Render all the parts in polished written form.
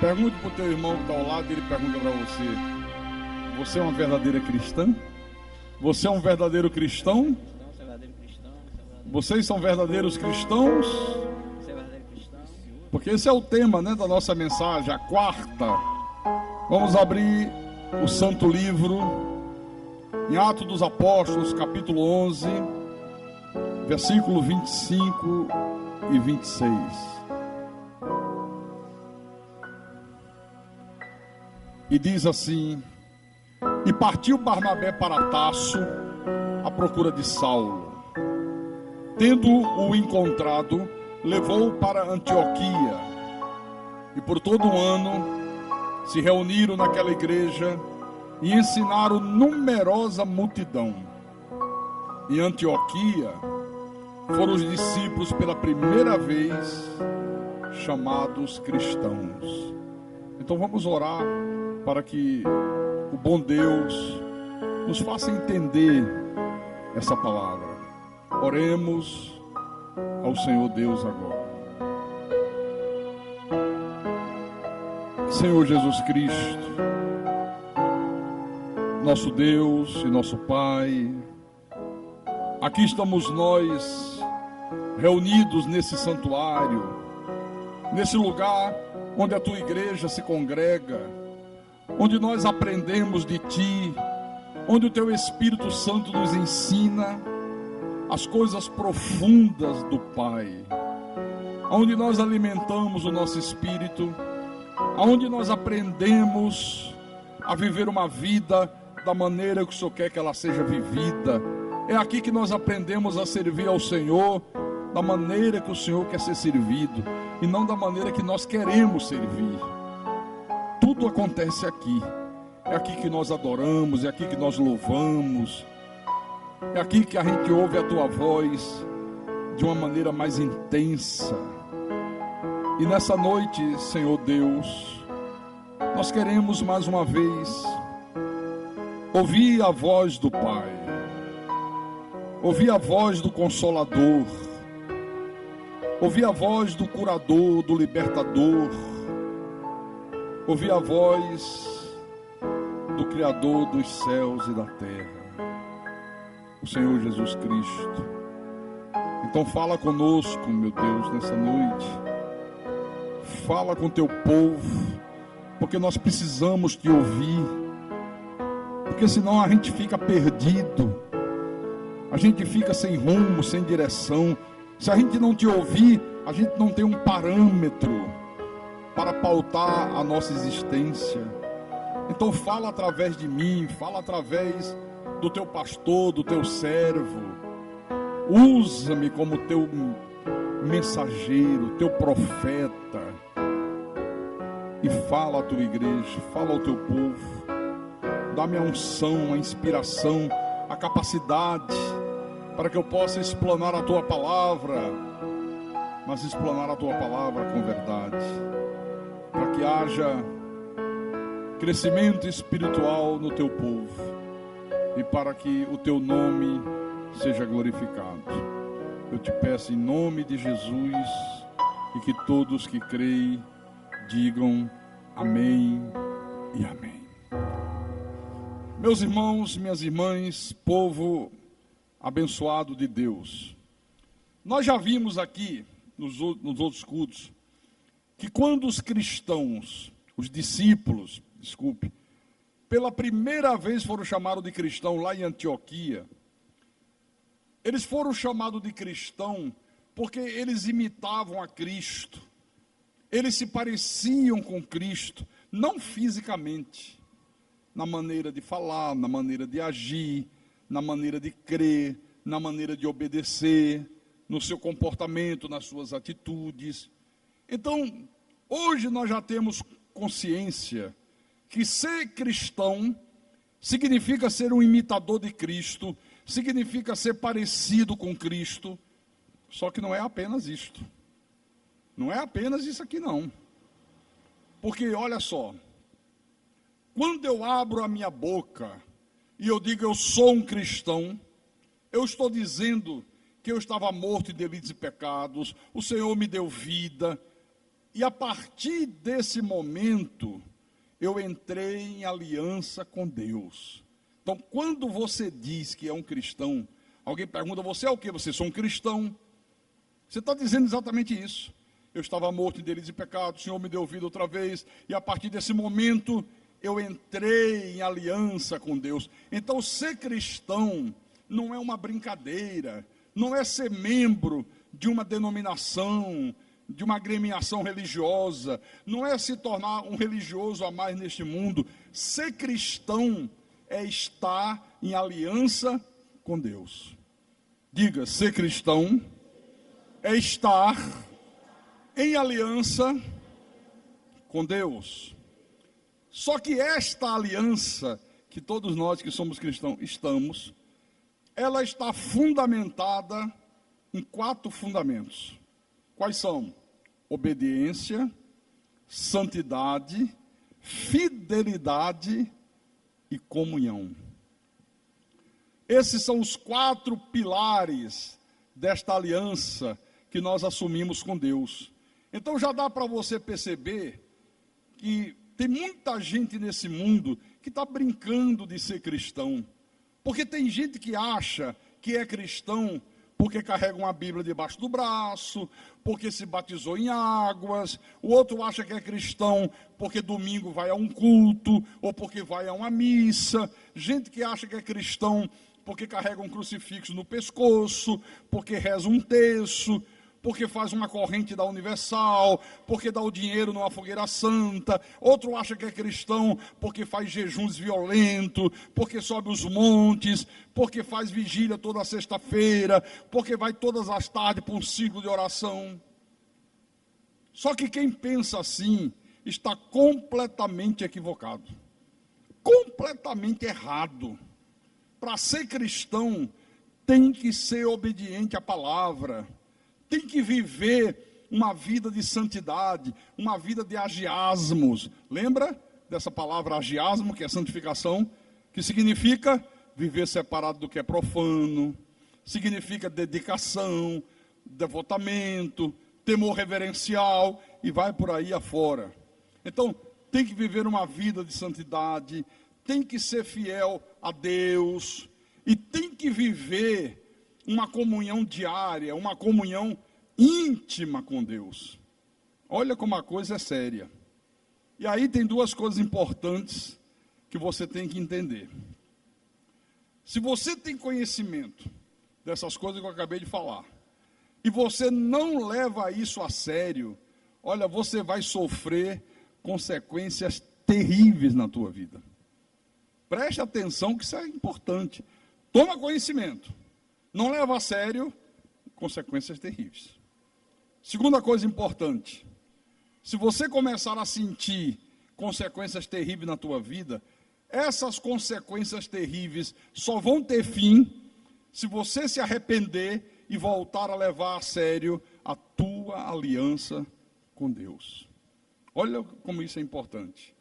Pergunte para o teu irmão que está ao lado e ele pergunta para você: você é uma verdadeira cristã? Você é um verdadeiro cristão? Vocês são verdadeiros cristãos? Porque esse é o tema, né, da nossa mensagem, a quarta. Vamos abrir o Santo Livro em Atos dos Apóstolos, capítulo 11, versículo 25 e 26. E diz assim: e partiu Barnabé para Tarso à procura de Saulo. Tendo-o encontrado, levou-o para Antioquia. E por todo um ano se reuniram naquela igreja e ensinaram numerosa multidão. Em Antioquia foram os discípulos pela primeira vez chamados cristãos. Então vamos orar para que o bom Deus nos faça entender essa palavra. Oremos ao Senhor Deus agora. Senhor Jesus Cristo, nosso Deus e nosso Pai, aqui estamos nós reunidos nesse santuário, nesse lugar onde a tua igreja se congrega, onde nós aprendemos de ti, onde o teu Espírito Santo nos ensina as coisas profundas do Pai, onde nós alimentamos o nosso espírito, onde nós aprendemos a viver uma vida da maneira que o Senhor quer que ela seja vivida. É aqui que nós aprendemos a servir ao Senhor da maneira que o Senhor quer ser servido e não da maneira que nós queremos servir. Tudo acontece aqui. É aqui que nós adoramos, é aqui que nós louvamos, é aqui que a gente ouve a tua voz de uma maneira mais intensa. E nessa noite, Senhor Deus, nós queremos mais uma vez ouvir a voz do Pai, ouvir a voz do Consolador, ouvir a voz do Curador, do Libertador, ouvir a voz do Criador dos céus e da terra, o Senhor Jesus Cristo. Então fala conosco, meu Deus, nessa noite. Fala com teu povo, porque nós precisamos te ouvir, porque senão a gente fica perdido, a gente fica sem rumo, sem direção. Se a gente não te ouvir, a gente não tem um parâmetro para pautar a nossa existência. Então fala através de mim, fala através do teu pastor, do teu servo. Usa-me como teu mensageiro, teu profeta, e fala à tua igreja, fala ao teu povo. Dá-me a unção, a inspiração, a capacidade para que eu possa explanar a tua palavra, mas explanar a tua palavra com verdade, para que haja crescimento espiritual no teu povo e para que o teu nome seja glorificado. Eu te peço em nome de Jesus, e que todos que creem digam amém e amém. Meus irmãos, minhas irmãs, povo abençoado de Deus, nós já vimos aqui nos outros cultos que quando os cristãos, os discípulos, pela primeira vez foram chamados de cristão lá em Antioquia, eles foram chamados de cristão porque eles imitavam a Cristo, eles se pareciam com Cristo, não fisicamente, na maneira de falar, na maneira de agir, na maneira de crer, na maneira de obedecer, no seu comportamento, nas suas atitudes. Então, hoje nós já temos consciência que ser cristão significa ser um imitador de Cristo, significa ser parecido com Cristo, só que não é apenas isto. Não é apenas isso aqui não. Porque olha só, quando eu abro a minha boca e eu digo eu sou um cristão, eu estou dizendo que eu estava morto em delitos e pecados, o Senhor me deu vida, E a partir desse momento, eu entrei em aliança com Deus. Então, quando você diz que é um cristão, alguém pergunta, você é o quê? Você é um cristão. Você está dizendo exatamente isso. Eu estava morto em delitos e pecados, o Senhor me deu vida outra vez, e a partir desse momento, eu entrei em aliança com Deus. Então, ser cristão não é uma brincadeira, não é ser membro de uma denominação, de uma agremiação religiosa, não é se tornar um religioso a mais neste mundo. Ser cristão é estar em aliança com Deus. Diga, ser cristão é estar em aliança com Deus. Só que esta aliança, que todos nós que somos cristãos estamos, ela está fundamentada em 4 fundamentos. Quais são? Obediência, santidade, fidelidade e comunhão. Esses são os 4 pilares desta aliança que nós assumimos com Deus. Então já dá para você perceber que tem muita gente nesse mundo que está brincando de ser cristão. Porque tem gente que acha que é cristão porque carrega uma Bíblia debaixo do braço, porque se batizou em águas. O outro acha que é cristão porque domingo vai a um culto, ou porque vai a uma missa. Gente que acha que é cristão porque carrega um crucifixo no pescoço, porque reza um terço, porque faz uma corrente da Universal, porque dá o dinheiro numa fogueira santa. Outro acha que é cristão porque faz jejuns violentos, porque sobe os montes, porque faz vigília toda sexta-feira, porque vai todas as tardes para um ciclo de oração. Só que quem pensa assim está completamente equivocado, completamente errado. Para ser cristão, tem que ser obediente à palavra, tem que viver uma vida de santidade, uma vida de agiasmos. Lembra dessa palavra agiasmo, que é santificação, que significa viver separado do que é profano, significa dedicação, devotamento, temor reverencial, e vai por aí afora. Então, tem que viver uma vida de santidade, tem que ser fiel a Deus, e tem que viver uma comunhão diária, uma comunhão íntima com Deus. Olha como a coisa é séria. E aí tem 2 coisas importantes que você tem que entender. Se você tem conhecimento dessas coisas que eu acabei de falar, e você não leva isso a sério, olha, você vai sofrer consequências terríveis na tua vida. Preste atenção que isso é importante. Toma conhecimento. Não leva a sério, consequências terríveis. Segunda coisa importante. Se você começar a sentir consequências terríveis na tua vida, essas consequências terríveis só vão ter fim se você se arrepender e voltar a levar a sério a tua aliança com Deus. Olha como isso é importante.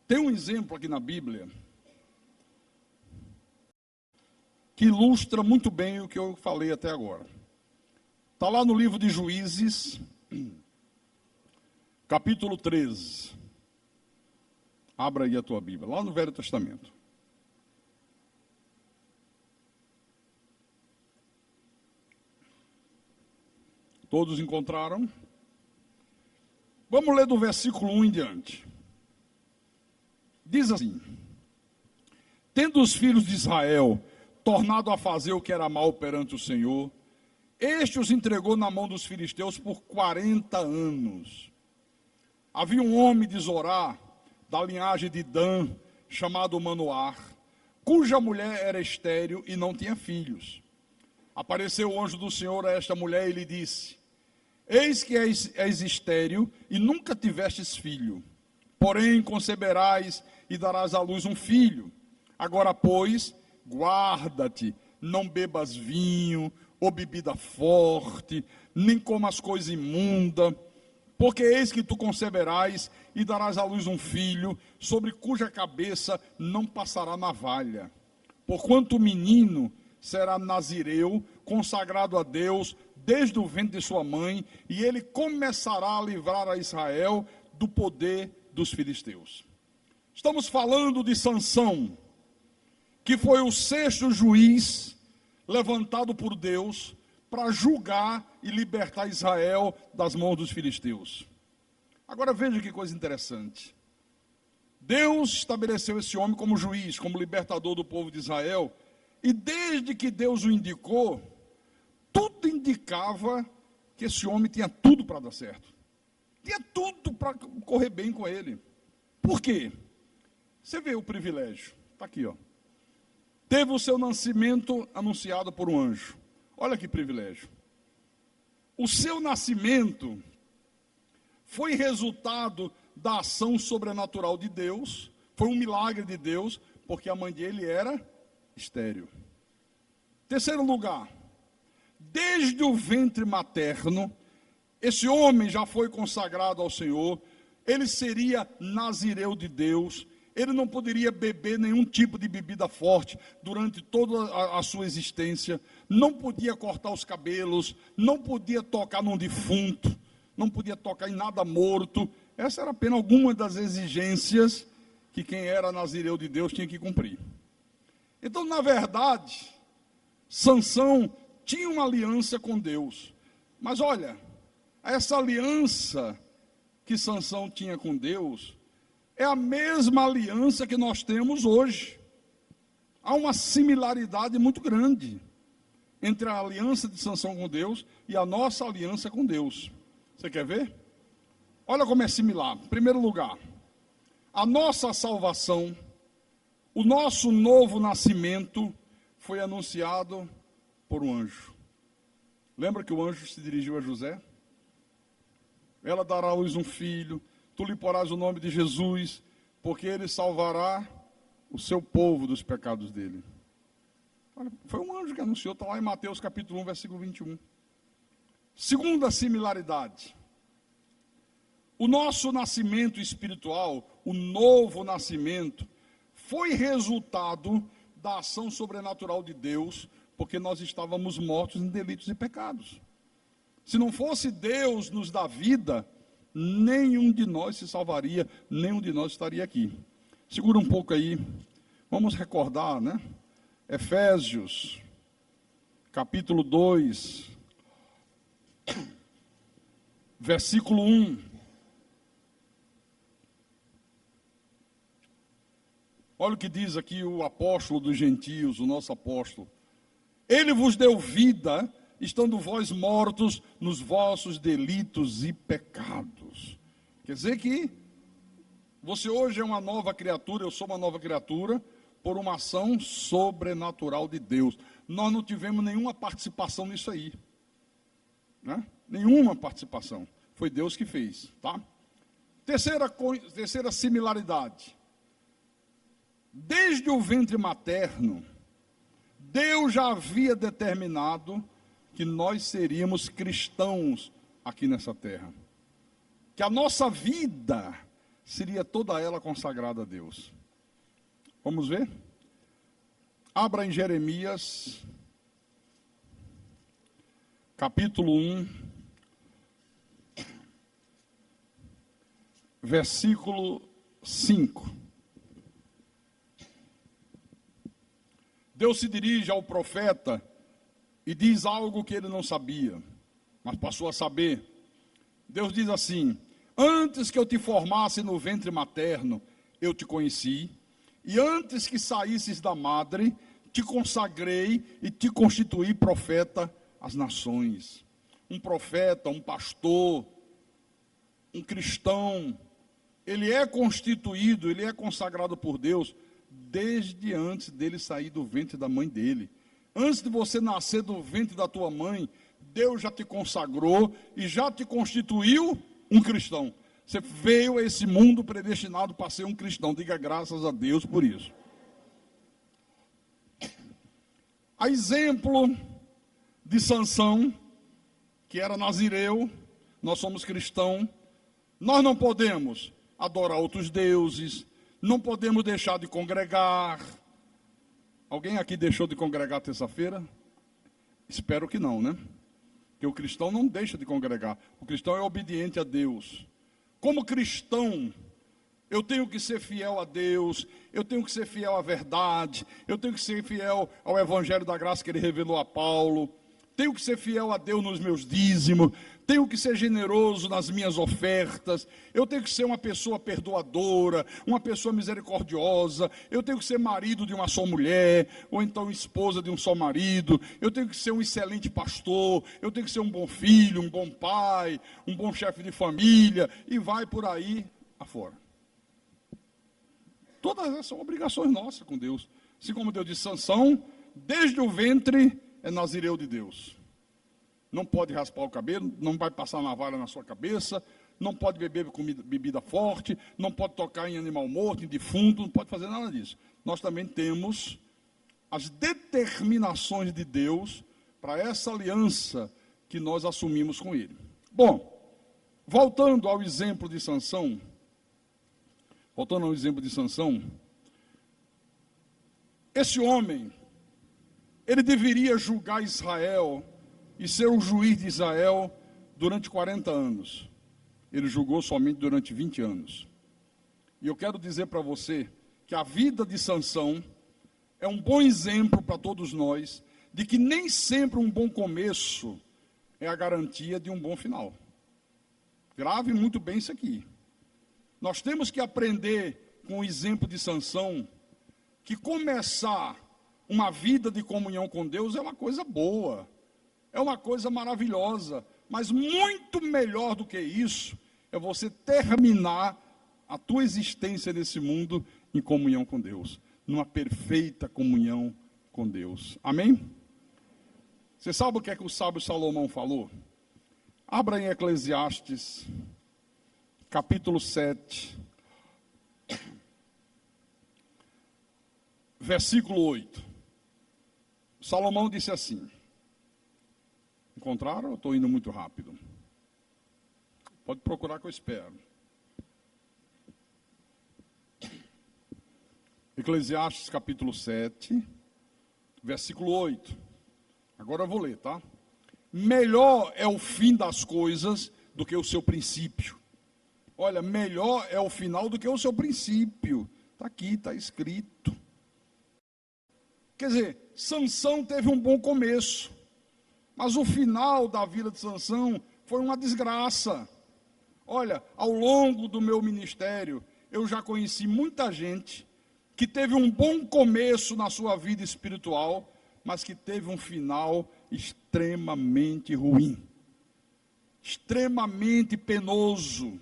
Tem um exemplo aqui na Bíblia que ilustra muito bem o que eu falei até agora. Está lá no livro de Juízes, capítulo 13. Abra aí a tua Bíblia, lá no Velho Testamento. Todos encontraram? Vamos ler do versículo 1 em diante. Diz assim: tendo os filhos de Israel tornado a fazer o que era mal perante o Senhor, este os entregou na mão dos filisteus por 40 anos. Havia um homem de Zorá, da linhagem de Dan, chamado Manoar, cuja mulher era estéril e não tinha filhos. Apareceu o anjo do Senhor a esta mulher e lhe disse: eis que és estéril e nunca tivestes filho, porém conceberás e darás à luz um filho. Agora, pois, guarda-te, não bebas vinho ou bebida forte, nem comas coisa imunda, porque eis que tu conceberás e darás à luz um filho, sobre cuja cabeça não passará navalha. Porquanto o menino será nazireu, consagrado a Deus desde o ventre de sua mãe, e ele começará a livrar a Israel do poder dos filisteus. Estamos falando de Sansão, que foi o sexto juiz levantado por Deus para julgar e libertar Israel das mãos dos filisteus. Agora veja que coisa interessante. Deus estabeleceu esse homem como juiz, como libertador do povo de Israel, e desde que Deus o indicou, tudo indicava que esse homem tinha tudo para dar certo. Tinha tudo para correr bem com ele. Por quê? Você vê o privilégio. Está aqui, ó. Teve o seu nascimento anunciado por um anjo. Olha que privilégio. O seu nascimento foi resultado da ação sobrenatural de Deus, foi um milagre de Deus, porque a mãe dele era estéril. Terceiro lugar, desde o ventre materno, esse homem já foi consagrado ao Senhor, ele seria nazireu de Deus, ele não poderia beber nenhum tipo de bebida forte durante toda a sua existência, não podia cortar os cabelos, não podia tocar num defunto, não podia tocar em nada morto. Essa era apenas alguma das exigências que quem era nazireu de Deus tinha que cumprir. Então, na verdade, Sansão tinha uma aliança com Deus. Mas olha, essa aliança que Sansão tinha com Deus é a mesma aliança que nós temos hoje. Há uma similaridade muito grande entre a aliança de Sansão com Deus e a nossa aliança com Deus. Você quer ver? Olha como é similar. Em primeiro lugar, a nossa salvação, o nosso novo nascimento foi anunciado por um anjo. Lembra que o anjo se dirigiu a José? Ela dará à luz um filho, tu lhe porás o nome de Jesus, porque ele salvará o seu povo dos pecados dele. Olha, foi um anjo que anunciou, está lá em Mateus capítulo 1, versículo 21. Segunda similaridade. O nosso nascimento espiritual, o novo nascimento, foi resultado da ação sobrenatural de Deus, porque nós estávamos mortos em delitos e pecados. Se não fosse Deus nos dar vida, nenhum de nós se salvaria, nenhum de nós estaria aqui. Segura um pouco aí, vamos recordar, né? Efésios, capítulo 2, versículo 1. Olha o que diz aqui o apóstolo dos gentios, o nosso apóstolo. Ele vos deu vida, estando vós mortos nos vossos delitos e pecados. Quer dizer que você hoje é uma nova criatura, eu sou uma nova criatura, por uma ação sobrenatural de Deus. Nós não tivemos nenhuma participação nisso aí. Né? Nenhuma participação. Foi Deus que fez. Tá? Terceira similaridade. Desde o ventre materno, Deus já havia determinado que nós seríamos cristãos aqui nessa terra. Que a nossa vida seria toda ela consagrada a Deus. Vamos ver? Abra em Jeremias, capítulo 1, versículo 5. Deus se dirige ao profeta e diz algo que ele não sabia, mas passou a saber. Deus diz assim: antes que eu te formasse no ventre materno, eu te conheci, e antes que saísses da madre, te consagrei e te constituí profeta às nações. Um profeta, um pastor, um cristão, ele é constituído, ele é consagrado por Deus desde antes dele sair do ventre da mãe dele. Antes de você nascer do ventre da tua mãe, Deus já te consagrou e já te constituiu um cristão. Você veio a esse mundo predestinado para ser um cristão. Diga graças a Deus por isso. A exemplo de Sansão, que era nazireu, nós somos cristãos, nós não podemos adorar outros deuses, não podemos deixar de congregar. Alguém aqui deixou de congregar terça-feira? Espero que não, né? Porque o cristão não deixa de congregar. O cristão é obediente a Deus. Como cristão, eu tenho que ser fiel a Deus, eu tenho que ser fiel à verdade, eu tenho que ser fiel ao Evangelho da Graça que ele revelou a Paulo, tenho que ser fiel a Deus nos meus dízimos, tenho que ser generoso nas minhas ofertas, eu tenho que ser uma pessoa perdoadora, uma pessoa misericordiosa, eu tenho que ser marido de uma só mulher, ou então esposa de um só marido, eu tenho que ser um excelente pastor, eu tenho que ser um bom filho, um bom pai, um bom chefe de família, e vai por aí afora. Todas essas são obrigações nossas com Deus. Assim como Deus disse, Sansão, desde o ventre é nazireu de Deus. Não pode raspar o cabelo, não vai passar navalha na sua cabeça, não pode beber bebida forte, não pode tocar em animal morto, em defunto, não pode fazer nada disso. Nós também temos as determinações de Deus para essa aliança que nós assumimos com Ele. Bom, voltando ao exemplo de Sansão, esse homem, ele deveria julgar Israel e ser o juiz de Israel durante 40 anos. Ele julgou somente durante 20 anos. E eu quero dizer para você que a vida de Sansão é um bom exemplo para todos nós de que nem sempre um bom começo é a garantia de um bom final. Grave muito bem isso aqui. Nós temos que aprender com o exemplo de Sansão que começar uma vida de comunhão com Deus é uma coisa boa, é uma coisa maravilhosa, mas muito melhor do que isso é você terminar a tua existência nesse mundo em comunhão com Deus, numa perfeita comunhão com Deus. Amém? Você sabe o que é que o sábio Salomão falou? Abra em Eclesiastes, capítulo 7, versículo 8. Salomão disse assim, encontraram ou estou indo muito rápido? Pode procurar que eu espero. Eclesiastes capítulo 7, versículo 8. Agora eu vou ler, tá? Melhor é o fim das coisas do que o seu princípio. Olha, melhor é o final do que o seu princípio. Está aqui, está escrito. Quer dizer, Sansão teve um bom começo, mas o final da vida de Sansão foi uma desgraça. Olha, ao longo do meu ministério, eu já conheci muita gente que teve um bom começo na sua vida espiritual, mas que teve um final extremamente ruim, extremamente penoso.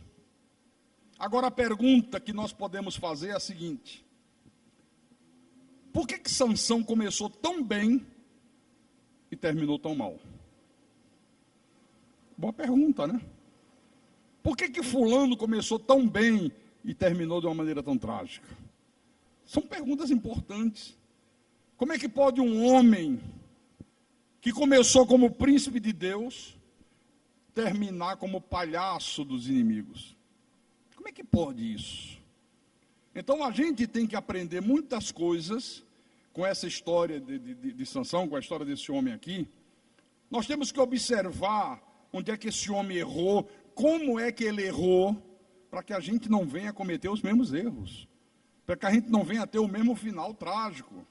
Agora a pergunta que nós podemos fazer é a seguinte: por que Sansão começou tão bem e terminou tão mal? Boa pergunta, né? Por que fulano começou tão bem e terminou de uma maneira tão trágica? São perguntas importantes. Como é que pode um homem que começou como príncipe de Deus terminar como palhaço dos inimigos? Como é que pode isso? Então a gente tem que aprender muitas coisas com essa história de Sansão, com a história desse homem aqui. Nós temos que observar onde é que esse homem errou, como é que ele errou, para que a gente não venha cometer os mesmos erros, para que a gente não venha ter o mesmo final trágico,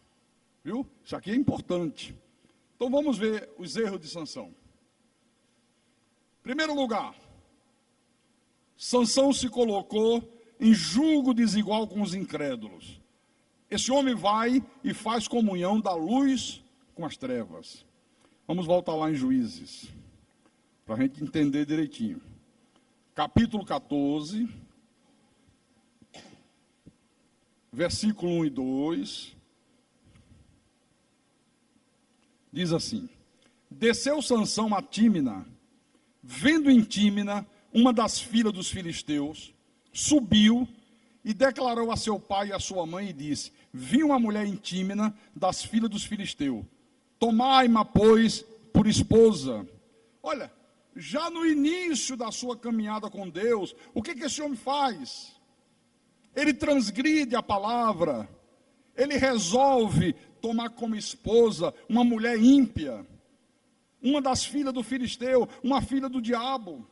viu? Isso aqui é importante. Então vamos ver os erros de Sansão. Em primeiro lugar, Sansão se colocou em julgo desigual com os incrédulos. Esse homem vai e faz comunhão da luz com as trevas. Vamos voltar lá em Juízes, para a gente entender direitinho. Capítulo 14, versículo 1 e 2, diz assim: desceu Sansão a Tímina, vendo em Tímina uma das filhas dos filisteus, subiu e declarou a seu pai e a sua mãe e disse: vi uma mulher em Tímina das filhas dos filisteus, tomai-ma, pois, por esposa. Olha, já no início da sua caminhada com Deus, o que esse homem faz? Ele transgride a palavra, ele resolve tomar como esposa uma mulher ímpia. uma das filhas do filisteu, uma filha do diabo.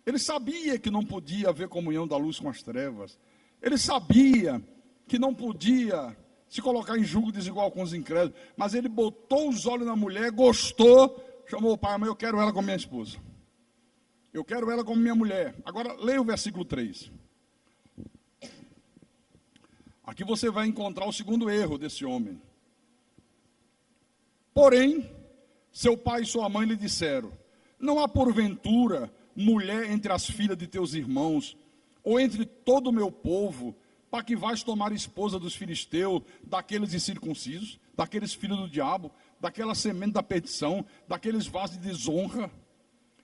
Ele sabia que não podia haver comunhão da luz com as trevas. Ele sabia que não podia se colocar em julgo desigual com os incrédulos. Mas ele botou os olhos na mulher, gostou, chamou o pai e a mãe: eu quero ela como minha esposa. Eu quero ela como minha mulher. Agora, leia o versículo 3. Aqui você vai encontrar o segundo erro desse homem. Porém, seu pai e sua mãe lhe disseram: não há porventura mulher entre as filhas de teus irmãos, ou entre todo o meu povo, para que vais tomar esposa dos filisteus, daqueles incircuncisos, daqueles filhos do diabo, daquela semente da perdição, daqueles vasos de desonra?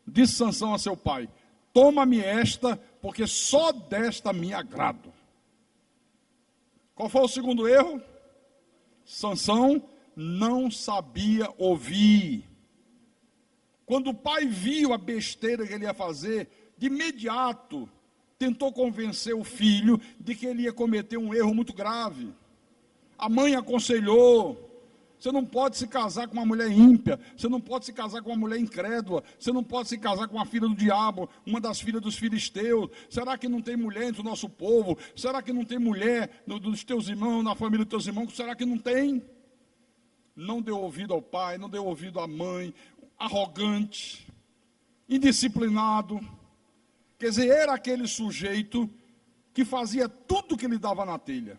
Disse Sansão a seu pai: toma-me esta, porque só desta me agrado. Qual foi o segundo erro? Sansão não sabia ouvir. Quando o pai viu a besteira que ele ia fazer, de imediato tentou convencer o filho de que ele ia cometer um erro muito grave. A mãe aconselhou: você não pode se casar com uma mulher ímpia, você não pode se casar com uma mulher incrédula, você não pode se casar com uma filha do diabo, uma das filhas dos filisteus. Será que não tem mulher entre o nosso povo? Será que não tem mulher dos teus irmãos, na família dos teus irmãos? Será que não tem? Não deu ouvido ao pai, não deu ouvido à mãe, arrogante, indisciplinado. Quer dizer, era aquele sujeito que fazia tudo que lhe dava na telha.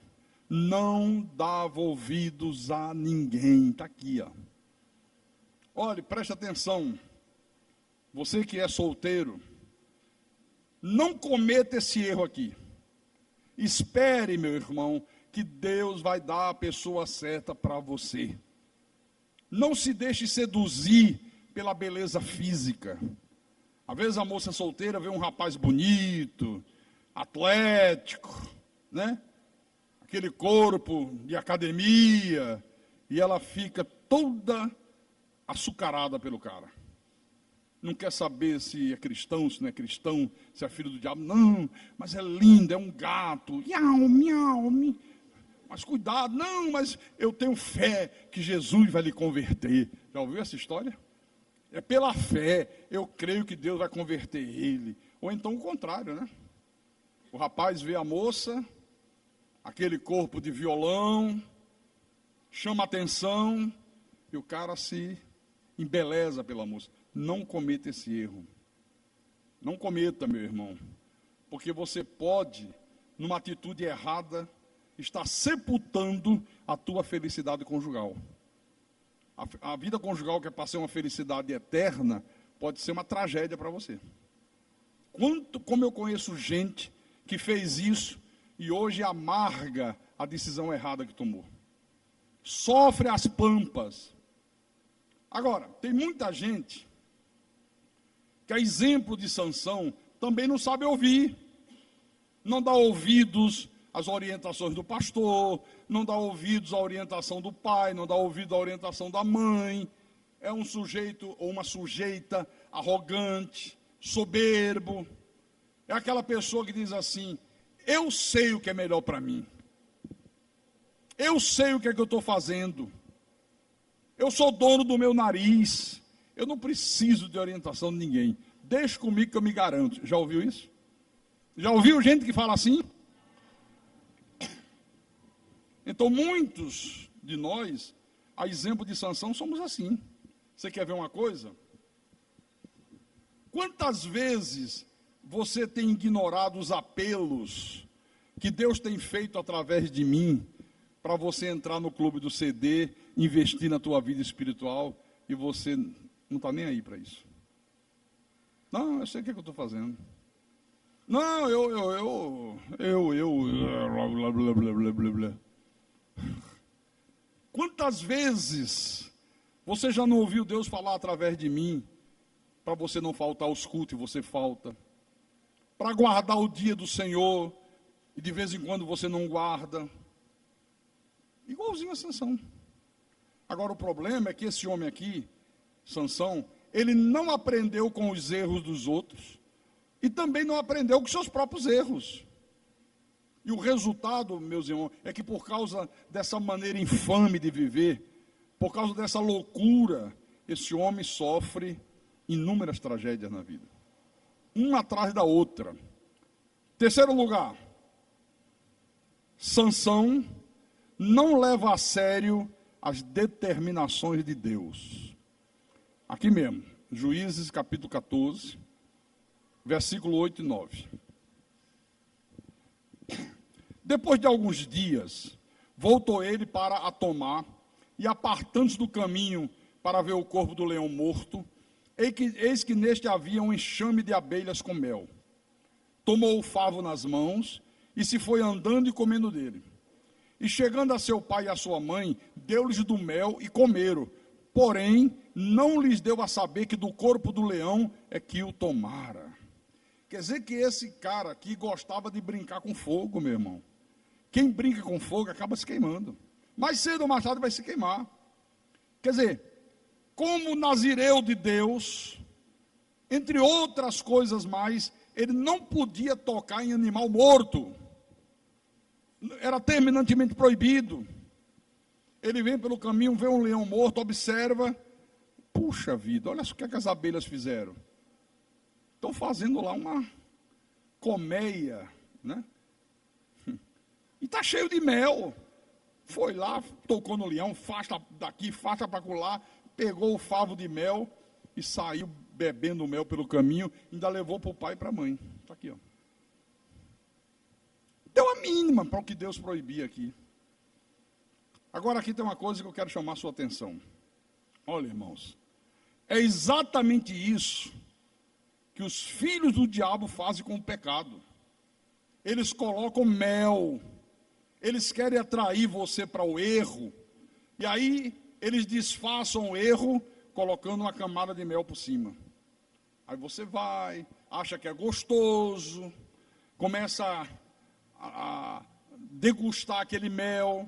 Não dava ouvidos a ninguém. Está aqui, ó. Olhe, preste atenção. Você que é solteiro, não cometa esse erro aqui. Espere, meu irmão, que Deus vai dar a pessoa certa para você. Não se deixe seduzir pela beleza física. Às vezes a moça solteira vê um rapaz bonito, atlético, né? Aquele corpo de academia, e ela fica toda açucarada pelo cara. Não quer saber se é cristão, se não é cristão, se é filho do diabo. Não, mas é lindo, é um gato. Miau, miau, miau. Mas cuidado, não, mas eu tenho fé que Jesus vai lhe converter. Já ouviu essa história? É pela fé, eu creio que Deus vai converter ele. Ou então o contrário, né? O rapaz vê a moça, aquele corpo de violão, chama atenção, e o cara se embeleza pela moça. Não cometa esse erro. Não cometa, meu irmão. Porque você pode, numa atitude errada, estar sepultando a tua felicidade conjugal. A vida conjugal, que é para ser uma felicidade eterna, pode ser uma tragédia para você. Como eu conheço gente que fez isso e hoje amarga a decisão errada que tomou. Sofre as pampas. Agora, tem muita gente que, a exemplo de Sansão, também não sabe ouvir. Não dá ouvidos às orientações do pastor, não dá ouvidos à orientação do pai, não dá ouvido à orientação da mãe. É um sujeito ou uma sujeita arrogante, soberbo. É aquela pessoa que diz assim: eu sei o que é melhor para mim. Eu sei o que é que eu estou fazendo. Eu sou dono do meu nariz. Eu não preciso de orientação de ninguém. Deixa comigo que eu me garanto. Já ouviu isso? Já ouviu gente que fala assim? Então, muitos de nós, a exemplo de Sansão, somos assim. Você quer ver uma coisa? Quantas vezes você tem ignorado os apelos que Deus tem feito através de mim para você entrar no clube do CD, investir na tua vida espiritual, e você não está nem aí para isso? Não, eu sei o que eu estou fazendo. Não, blá, blá, blá, blá, blá, blá. Quantas vezes você já não ouviu Deus falar através de mim, para você não faltar aos cultos e você falta? Para guardar o dia do Senhor, e de vez em quando você não guarda. Igualzinho a Sansão. Agora o problema é que esse homem aqui, Sansão, ele não aprendeu com os erros dos outros, e também não aprendeu com seus próprios erros. E o resultado, meus irmãos, é que por causa dessa maneira infame de viver, por causa dessa loucura, esse homem sofre inúmeras tragédias na vida, uma atrás da outra. Terceiro lugar, Sansão não leva a sério as determinações de Deus. Aqui mesmo, Juízes capítulo 14, versículo 8 e 9. Depois de alguns dias, voltou ele para a tomar, e apartando-se do caminho para ver o corpo do leão morto, eis que neste havia um enxame de abelhas com mel. Tomou o favo nas mãos e se foi andando e comendo dele. E chegando a seu pai e a sua mãe, deu-lhes do mel e comeram. Porém, não lhes deu a saber que do corpo do leão é que o tomara. Quer dizer que esse cara aqui gostava de brincar com fogo, meu irmão. Quem brinca com fogo acaba se queimando. Mais cedo ou mais tarde vai se queimar. Quer dizer, como nazireu de Deus, entre outras coisas mais, ele não podia tocar em animal morto. Era terminantemente proibido. Ele vem pelo caminho, vê um leão morto, observa. Puxa vida, olha só o que as abelhas fizeram. Estão fazendo lá uma colmeia, né? E está cheio de mel. Foi lá, tocou no leão, faixa daqui, faixa para colar, pegou o favo de mel e saiu bebendo mel pelo caminho, ainda levou para o pai e para a mãe. Está aqui, ó. Deu a mínima para o que Deus proibia aqui. Agora aqui tem uma coisa que eu quero chamar a sua atenção. Olha, irmãos, é exatamente isso que os filhos do diabo fazem com o pecado. Eles colocam mel, eles querem atrair você para o erro, e aí eles disfarçam o erro colocando uma camada de mel por cima. Aí você vai, acha que é gostoso, começa a degustar aquele mel,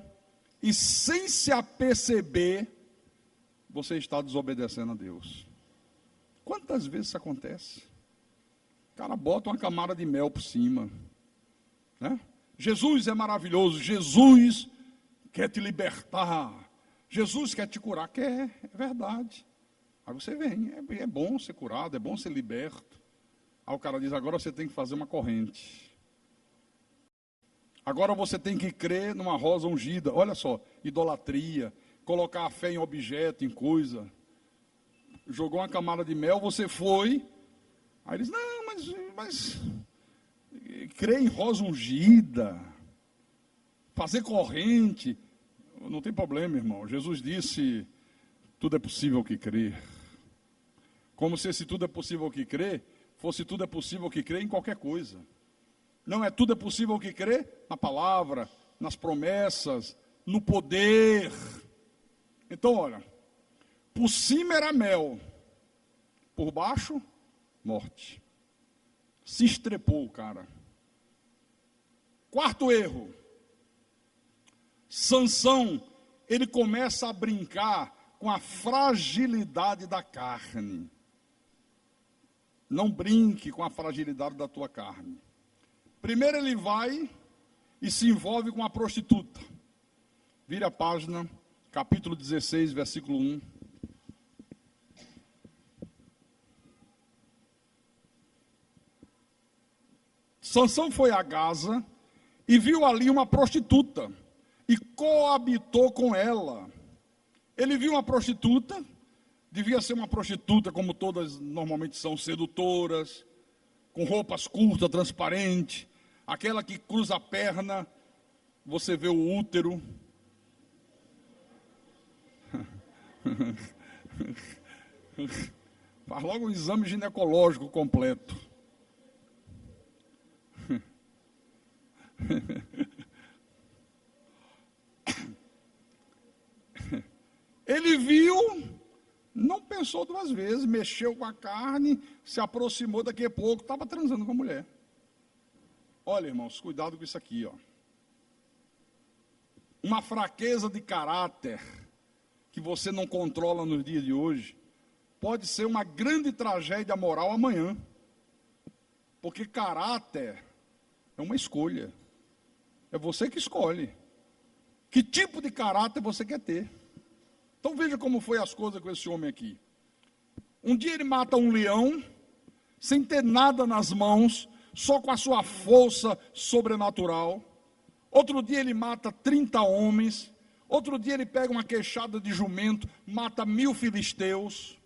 e sem se aperceber, você está desobedecendo a Deus. Quantas vezes isso acontece? O cara bota uma camada de mel por cima, né? Jesus é maravilhoso, Jesus quer te libertar, Jesus quer te curar, quer, é verdade. Aí você vem, é bom ser curado, é bom ser liberto. Aí o cara diz, agora você tem que fazer uma corrente. Agora você tem que crer numa rosa ungida. Olha só, idolatria, colocar a fé em objeto, em coisa. Jogou uma camada de mel, você foi. Aí ele diz, não, mas crer em rosa ungida, fazer corrente, não tem problema, irmão. Jesus disse, tudo é possível que crer. Como se esse tudo é possível que crer, fosse tudo é possível que crer em qualquer coisa. Não é tudo é possível que crer na palavra, nas promessas, no poder. Então, olha, por cima era mel, por baixo, morte. Se estrepou o cara. Quarto erro. Sansão, ele começa a brincar com a fragilidade da carne. Não brinque com a fragilidade da tua carne. Primeiro ele vai e se envolve com a prostituta. Vire a página, capítulo 16, versículo 1. Sansão foi a Gaza e viu ali uma prostituta e coabitou com ela. Ele viu uma prostituta, devia ser uma prostituta como todas normalmente são, sedutoras, com roupas curtas, transparentes, aquela que cruza a perna, você vê o útero. Faz logo um exame ginecológico completo. Ele viu, não pensou duas vezes, mexeu com a carne, se aproximou, daqui a pouco estava transando com a mulher. Olha, irmãos, cuidado com isso aqui, ó. Uma fraqueza de caráter que você não controla nos dias de hoje pode ser uma grande tragédia moral amanhã. Porque caráter é uma escolha. É você que escolhe. Que tipo de caráter você quer ter? Então veja como foi as coisas com esse homem aqui. Um dia ele mata um leão, sem ter nada nas mãos, só com a sua força sobrenatural. Outro dia ele mata 30 homens. Outro dia ele pega uma queixada de jumento, mata 1000 filisteus.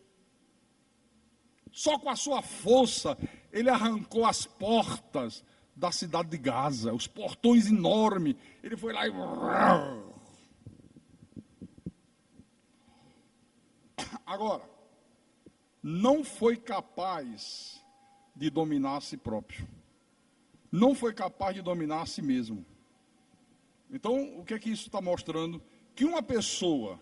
Só com a sua força, ele arrancou as portas da cidade de Gaza, os portões enormes. Ele foi lá e... Agora, não foi capaz de dominar a si próprio. Não foi capaz de dominar a si mesmo. Então, o que é que isso está mostrando? Que uma pessoa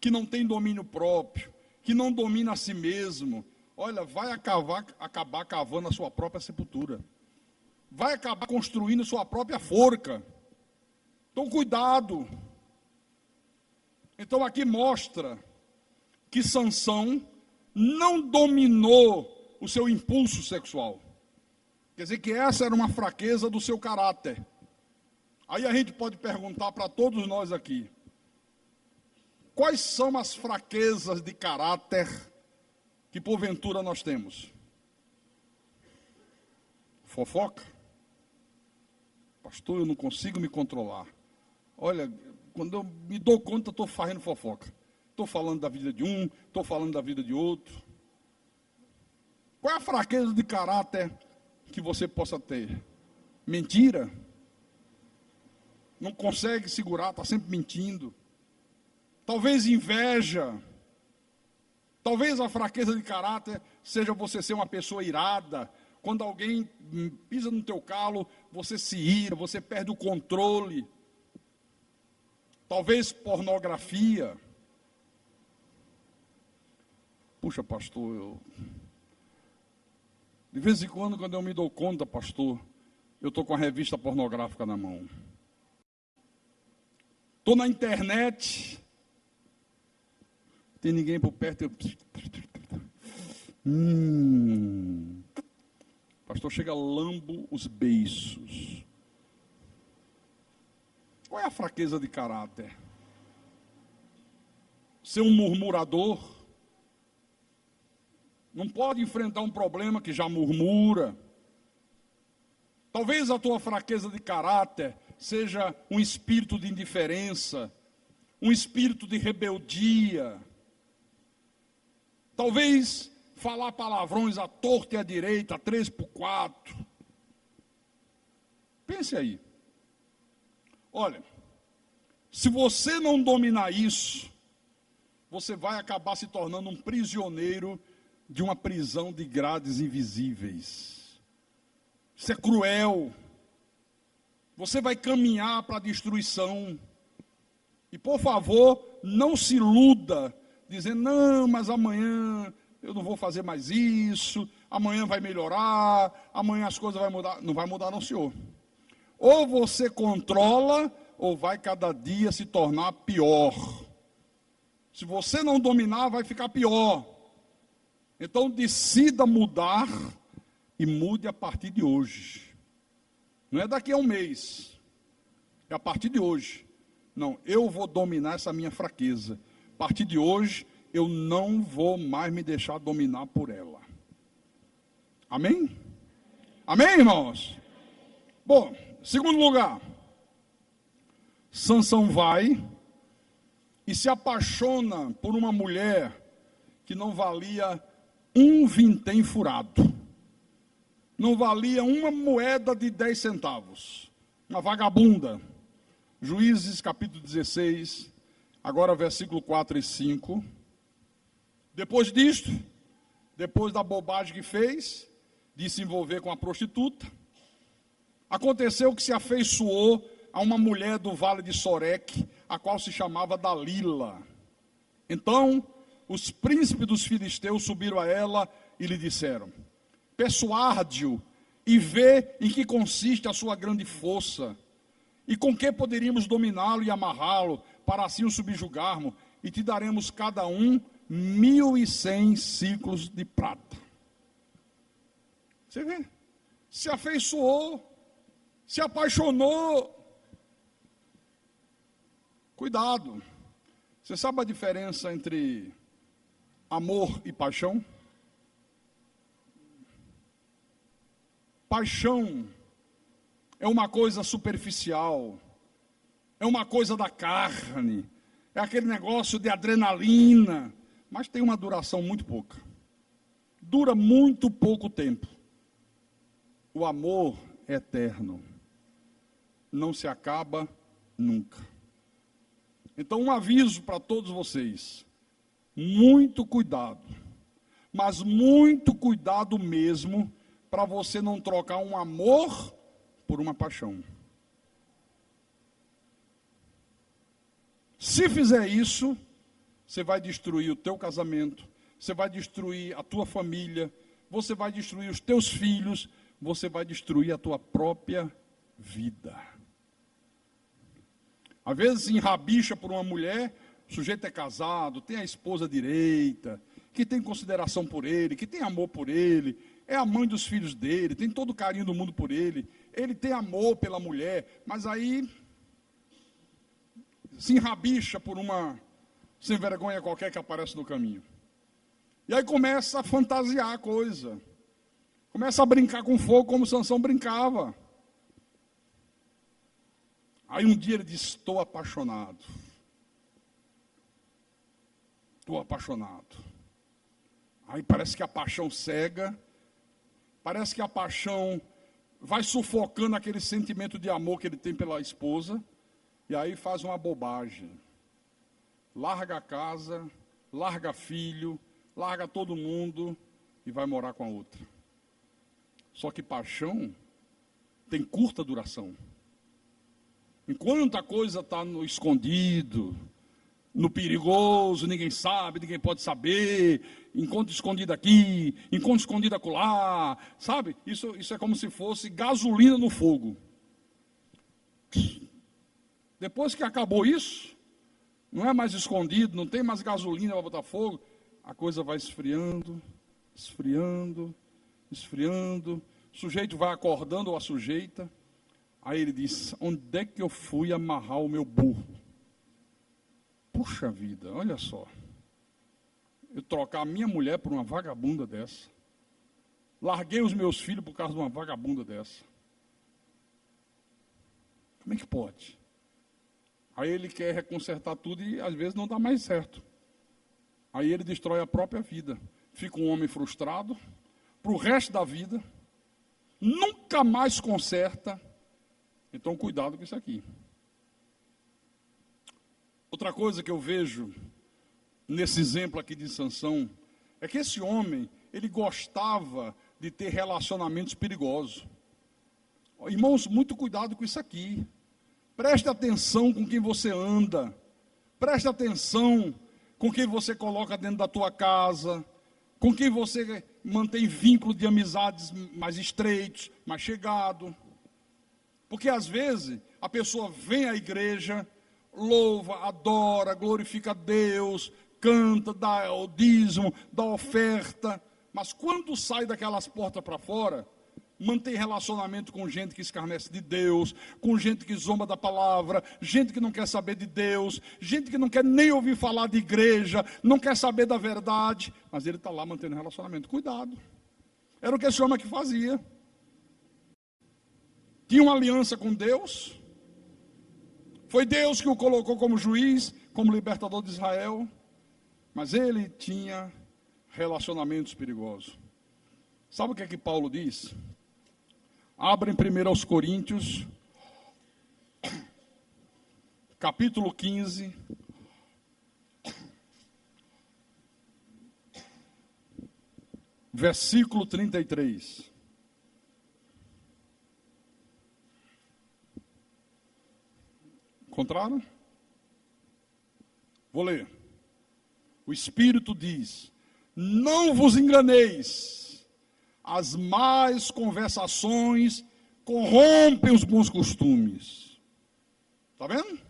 que não tem domínio próprio, que não domina a si mesmo, olha, vai acabar cavando a sua própria sepultura. Vai acabar construindo sua própria forca. Então, cuidado. Então, aqui mostra que Sansão não dominou o seu impulso sexual. Quer dizer que essa era uma fraqueza do seu caráter. Aí a gente pode perguntar para todos nós aqui: quais são as fraquezas de caráter que porventura nós temos? Fofoca? Pastor, eu não consigo me controlar. Olha, quando eu me dou conta, estou fazendo fofoca. Estou falando da vida de um, estou falando da vida de outro. Qual é a fraqueza de caráter que você possa ter? Mentira? Não consegue segurar, está sempre mentindo. Talvez inveja. Talvez a fraqueza de caráter seja você ser uma pessoa irada. Quando alguém pisa no teu calo, você se ira, você perde o controle. Talvez pornografia. Puxa, pastor, de vez em quando eu me dou conta, pastor, eu estou com a revista pornográfica na mão. Estou na internet, tem ninguém por perto, pastor, chega lambo os beiços. Qual é a fraqueza de caráter? Ser um murmurador? Não pode enfrentar um problema que já murmura. Talvez a tua fraqueza de caráter seja um espírito de indiferença, um espírito de rebeldia. Talvez falar palavrões à torta e à direita, 3x4. Pense aí. Olha, se você não dominar isso, você vai acabar se tornando um prisioneiro de uma prisão de grades invisíveis. Isso é cruel. Você vai caminhar para a destruição. E, por favor, não se iluda, dizendo, não, mas amanhã eu não vou fazer mais isso, amanhã vai melhorar, amanhã as coisas vão mudar. Não vai mudar não, senhor. Ou você controla, ou vai cada dia se tornar pior. Se você não dominar, vai ficar pior. Então, decida mudar e mude a partir de hoje. Não é daqui a um mês. É a partir de hoje. Não, eu vou dominar essa minha fraqueza. A partir de hoje, eu não vou mais me deixar dominar por ela. Amém? Amém, irmãos? Bom, segundo lugar. Sansão vai e se apaixona por uma mulher que não valia um vintém furado. Não valia uma moeda de 10 centavos. Uma vagabunda. Juízes capítulo 16, agora versículo 4 e 5. Depois disto, depois da bobagem que fez, de se envolver com a prostituta, aconteceu que se afeiçoou a uma mulher do vale de Soreque, a qual se chamava Dalila. Então, os príncipes dos filisteus subiram a ela e lhe disseram, persuade-o e vê em que consiste a sua grande força, e com que poderíamos dominá-lo e amarrá-lo, para assim o subjugarmos, e te daremos cada um 1.100 ciclos de prata. Você vê? Se afeiçoou, se apaixonou. Cuidado. Você sabe a diferença entre amor e paixão? Paixão é uma coisa superficial, é uma coisa da carne, é aquele negócio de adrenalina, mas tem uma duração muito pouca. Dura muito pouco tempo. O amor é eterno, não se acaba nunca. Então, um aviso para todos vocês: muito cuidado, mas muito cuidado mesmo, para você não trocar um amor por uma paixão. Se fizer isso, você vai destruir o teu casamento, você vai destruir a tua família, você vai destruir os teus filhos, você vai destruir a tua própria vida. Às vezes se enrabicha por uma mulher, o sujeito é casado, tem a esposa direita, que tem consideração por ele, que tem amor por ele, é a mãe dos filhos dele, tem todo o carinho do mundo por ele tem amor pela mulher, mas aí se enrabicha por uma sem vergonha qualquer que aparece no caminho. E aí começa a fantasiar a coisa, começa a brincar com fogo como Sansão brincava. Aí um dia ele diz: estou apaixonado. Estou apaixonado. Aí parece que a paixão cega, parece que a paixão vai sufocando aquele sentimento de amor que ele tem pela esposa, e aí faz uma bobagem. Larga a casa, larga filho, larga todo mundo e vai morar com a outra. Só que paixão tem curta duração. Enquanto a coisa está no escondido, no perigoso, ninguém sabe, ninguém pode saber, encontro escondido aqui, encontro escondido acolá, sabe? Isso é como se fosse gasolina no fogo. Depois que acabou isso, não é mais escondido, não tem mais gasolina para botar fogo, a coisa vai esfriando, esfriando, esfriando, o sujeito vai acordando ou a sujeita, aí ele diz: onde é que eu fui amarrar o meu burro? Puxa vida, olha só, eu trocar a minha mulher por uma vagabunda dessa, larguei os meus filhos por causa de uma vagabunda dessa, como é que pode? Aí ele quer reconsertar tudo e às vezes não dá mais certo. Aí ele destrói a própria vida. Fica um homem frustrado para o resto da vida, nunca mais conserta. Então cuidado com isso aqui. Outra coisa que eu vejo nesse exemplo aqui de Sansão é que esse homem, ele gostava de ter relacionamentos perigosos. Irmãos, muito cuidado com isso aqui. Preste atenção com quem você anda. Preste atenção com quem você coloca dentro da tua casa, com quem você mantém vínculo de amizades mais estreitos, mais chegado. Porque às vezes a pessoa vem à igreja, louva, adora, glorifica a Deus, canta, dá o dízimo, dá oferta, mas quando sai daquelas portas para fora, mantém relacionamento com gente que escarnece de Deus, com gente que zomba da palavra, gente que não quer saber de Deus, gente que não quer nem ouvir falar de igreja, não quer saber da verdade, mas ele está lá mantendo relacionamento. Cuidado. Era o que esse homem aqui fazia. Tinha uma aliança com Deus, foi Deus que o colocou como juiz, como libertador de Israel, mas ele tinha relacionamentos perigosos. Sabe o que é que Paulo diz? Abrem primeiro aos Coríntios, capítulo 15, versículo 33. Encontraram? Vou ler. O Espírito diz: não vos enganeis, as más conversações corrompem os bons costumes. Está vendo?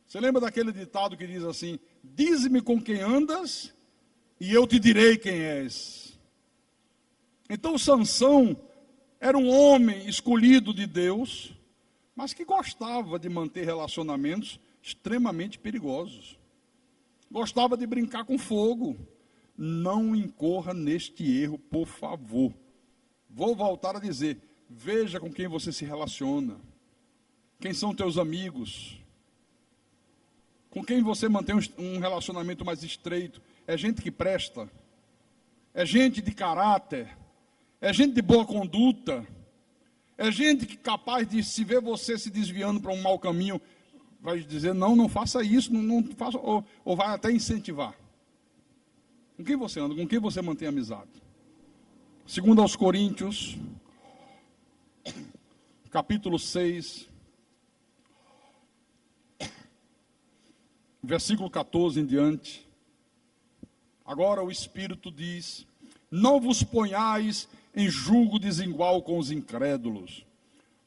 Você lembra daquele ditado que diz assim: dize-me com quem andas e eu te direi quem és. Então Sansão era um homem escolhido de Deus, mas que gostava de manter relacionamentos extremamente perigosos. Gostava de brincar com fogo, Não incorra neste erro, por favor. Vou voltar a dizer, veja com quem você se relaciona. Quem são teus amigos? Com quem você mantém um relacionamento mais estreito? É gente que presta? É gente de caráter? É gente de boa conduta? É gente que capaz de, se ver você se desviando para um mau caminho, vai dizer, não faça isso, não faça, ou vai até incentivar. Com quem você anda? Com quem você mantém amizade? Segundo aos Coríntios, capítulo 6, versículo 14 em diante. Agora o Espírito diz, não vos ponhais em julgo desigual com os incrédulos.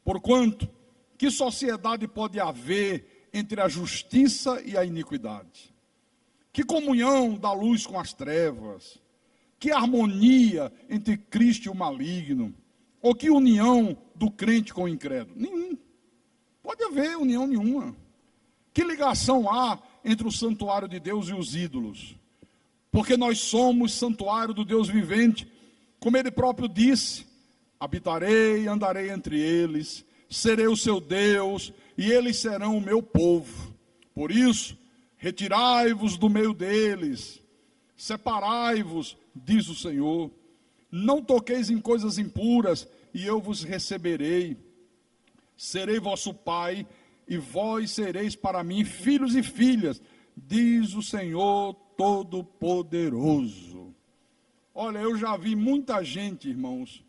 Porquanto, que sociedade pode haver entre a justiça e a iniquidade? Que comunhão da luz com as trevas? Que harmonia entre Cristo e o maligno? Ou que união do crente com o incrédulo? Nenhum. Pode haver união nenhuma. Que ligação há entre o santuário de Deus e os ídolos? Porque nós somos santuário do Deus vivente, como ele próprio disse, habitarei e andarei entre eles, serei o seu Deus, e eles serão o meu povo. Por isso, retirai-vos do meio deles, separai-vos, diz o Senhor, não toqueis em coisas impuras, e eu vos receberei. Serei vosso pai, e vós sereis para mim filhos e filhas, diz o Senhor Todo-Poderoso. Olha, eu já vi muita gente, irmãos,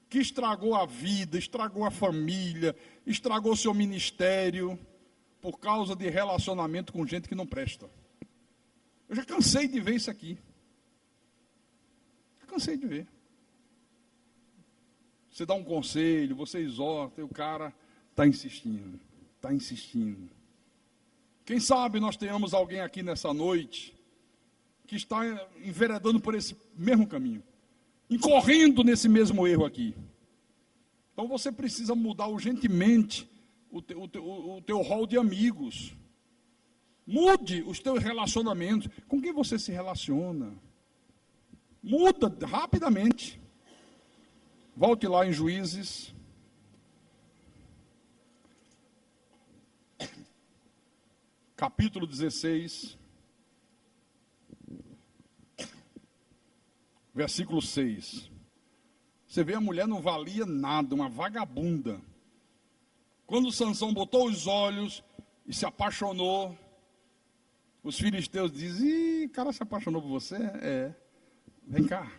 que estragou a vida, estragou a família, estragou seu ministério, por causa de relacionamento com gente que não presta. Eu já cansei de ver isso aqui. Já cansei de ver. Você dá um conselho, você exorta, e o cara está insistindo, está insistindo. Quem sabe nós tenhamos alguém aqui nessa noite que está enveredando por esse mesmo caminho, incorrendo nesse mesmo erro aqui. Então você precisa mudar urgentemente o teu rol de amigos. Mude os teus relacionamentos. Com quem você se relaciona? Muda rapidamente. Volte lá em Juízes. Capítulo 16. Versículo 6. Você vê, a mulher não valia nada, uma vagabunda. Quando Sansão botou os olhos e se apaixonou, os filisteus dizem, o cara se apaixonou por você? É. Vem cá,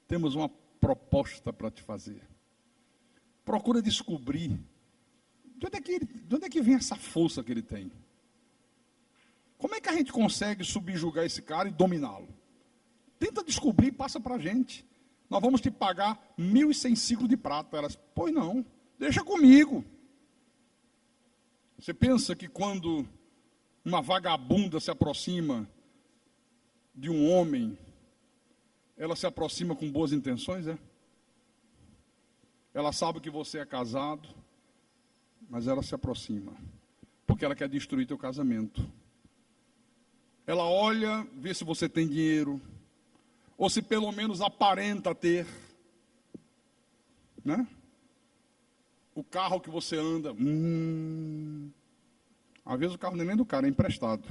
temos uma proposta para te fazer. Procura descobrir de onde é que vem essa força que ele tem. Como é que a gente consegue subjugar esse cara e dominá-lo? Tenta descobrir e passa para a gente. Nós vamos te pagar 1.100 ciclos de prata. Elas, pois não, deixa comigo. Você pensa que quando uma vagabunda se aproxima de um homem, ela se aproxima com boas intenções, é? Ela sabe que você é casado, mas ela se aproxima, porque ela quer destruir teu casamento. Ela olha, vê se você tem dinheiro, ou se pelo menos aparenta ter, né? O carro que você anda, às vezes o carro nem do cara, é emprestado.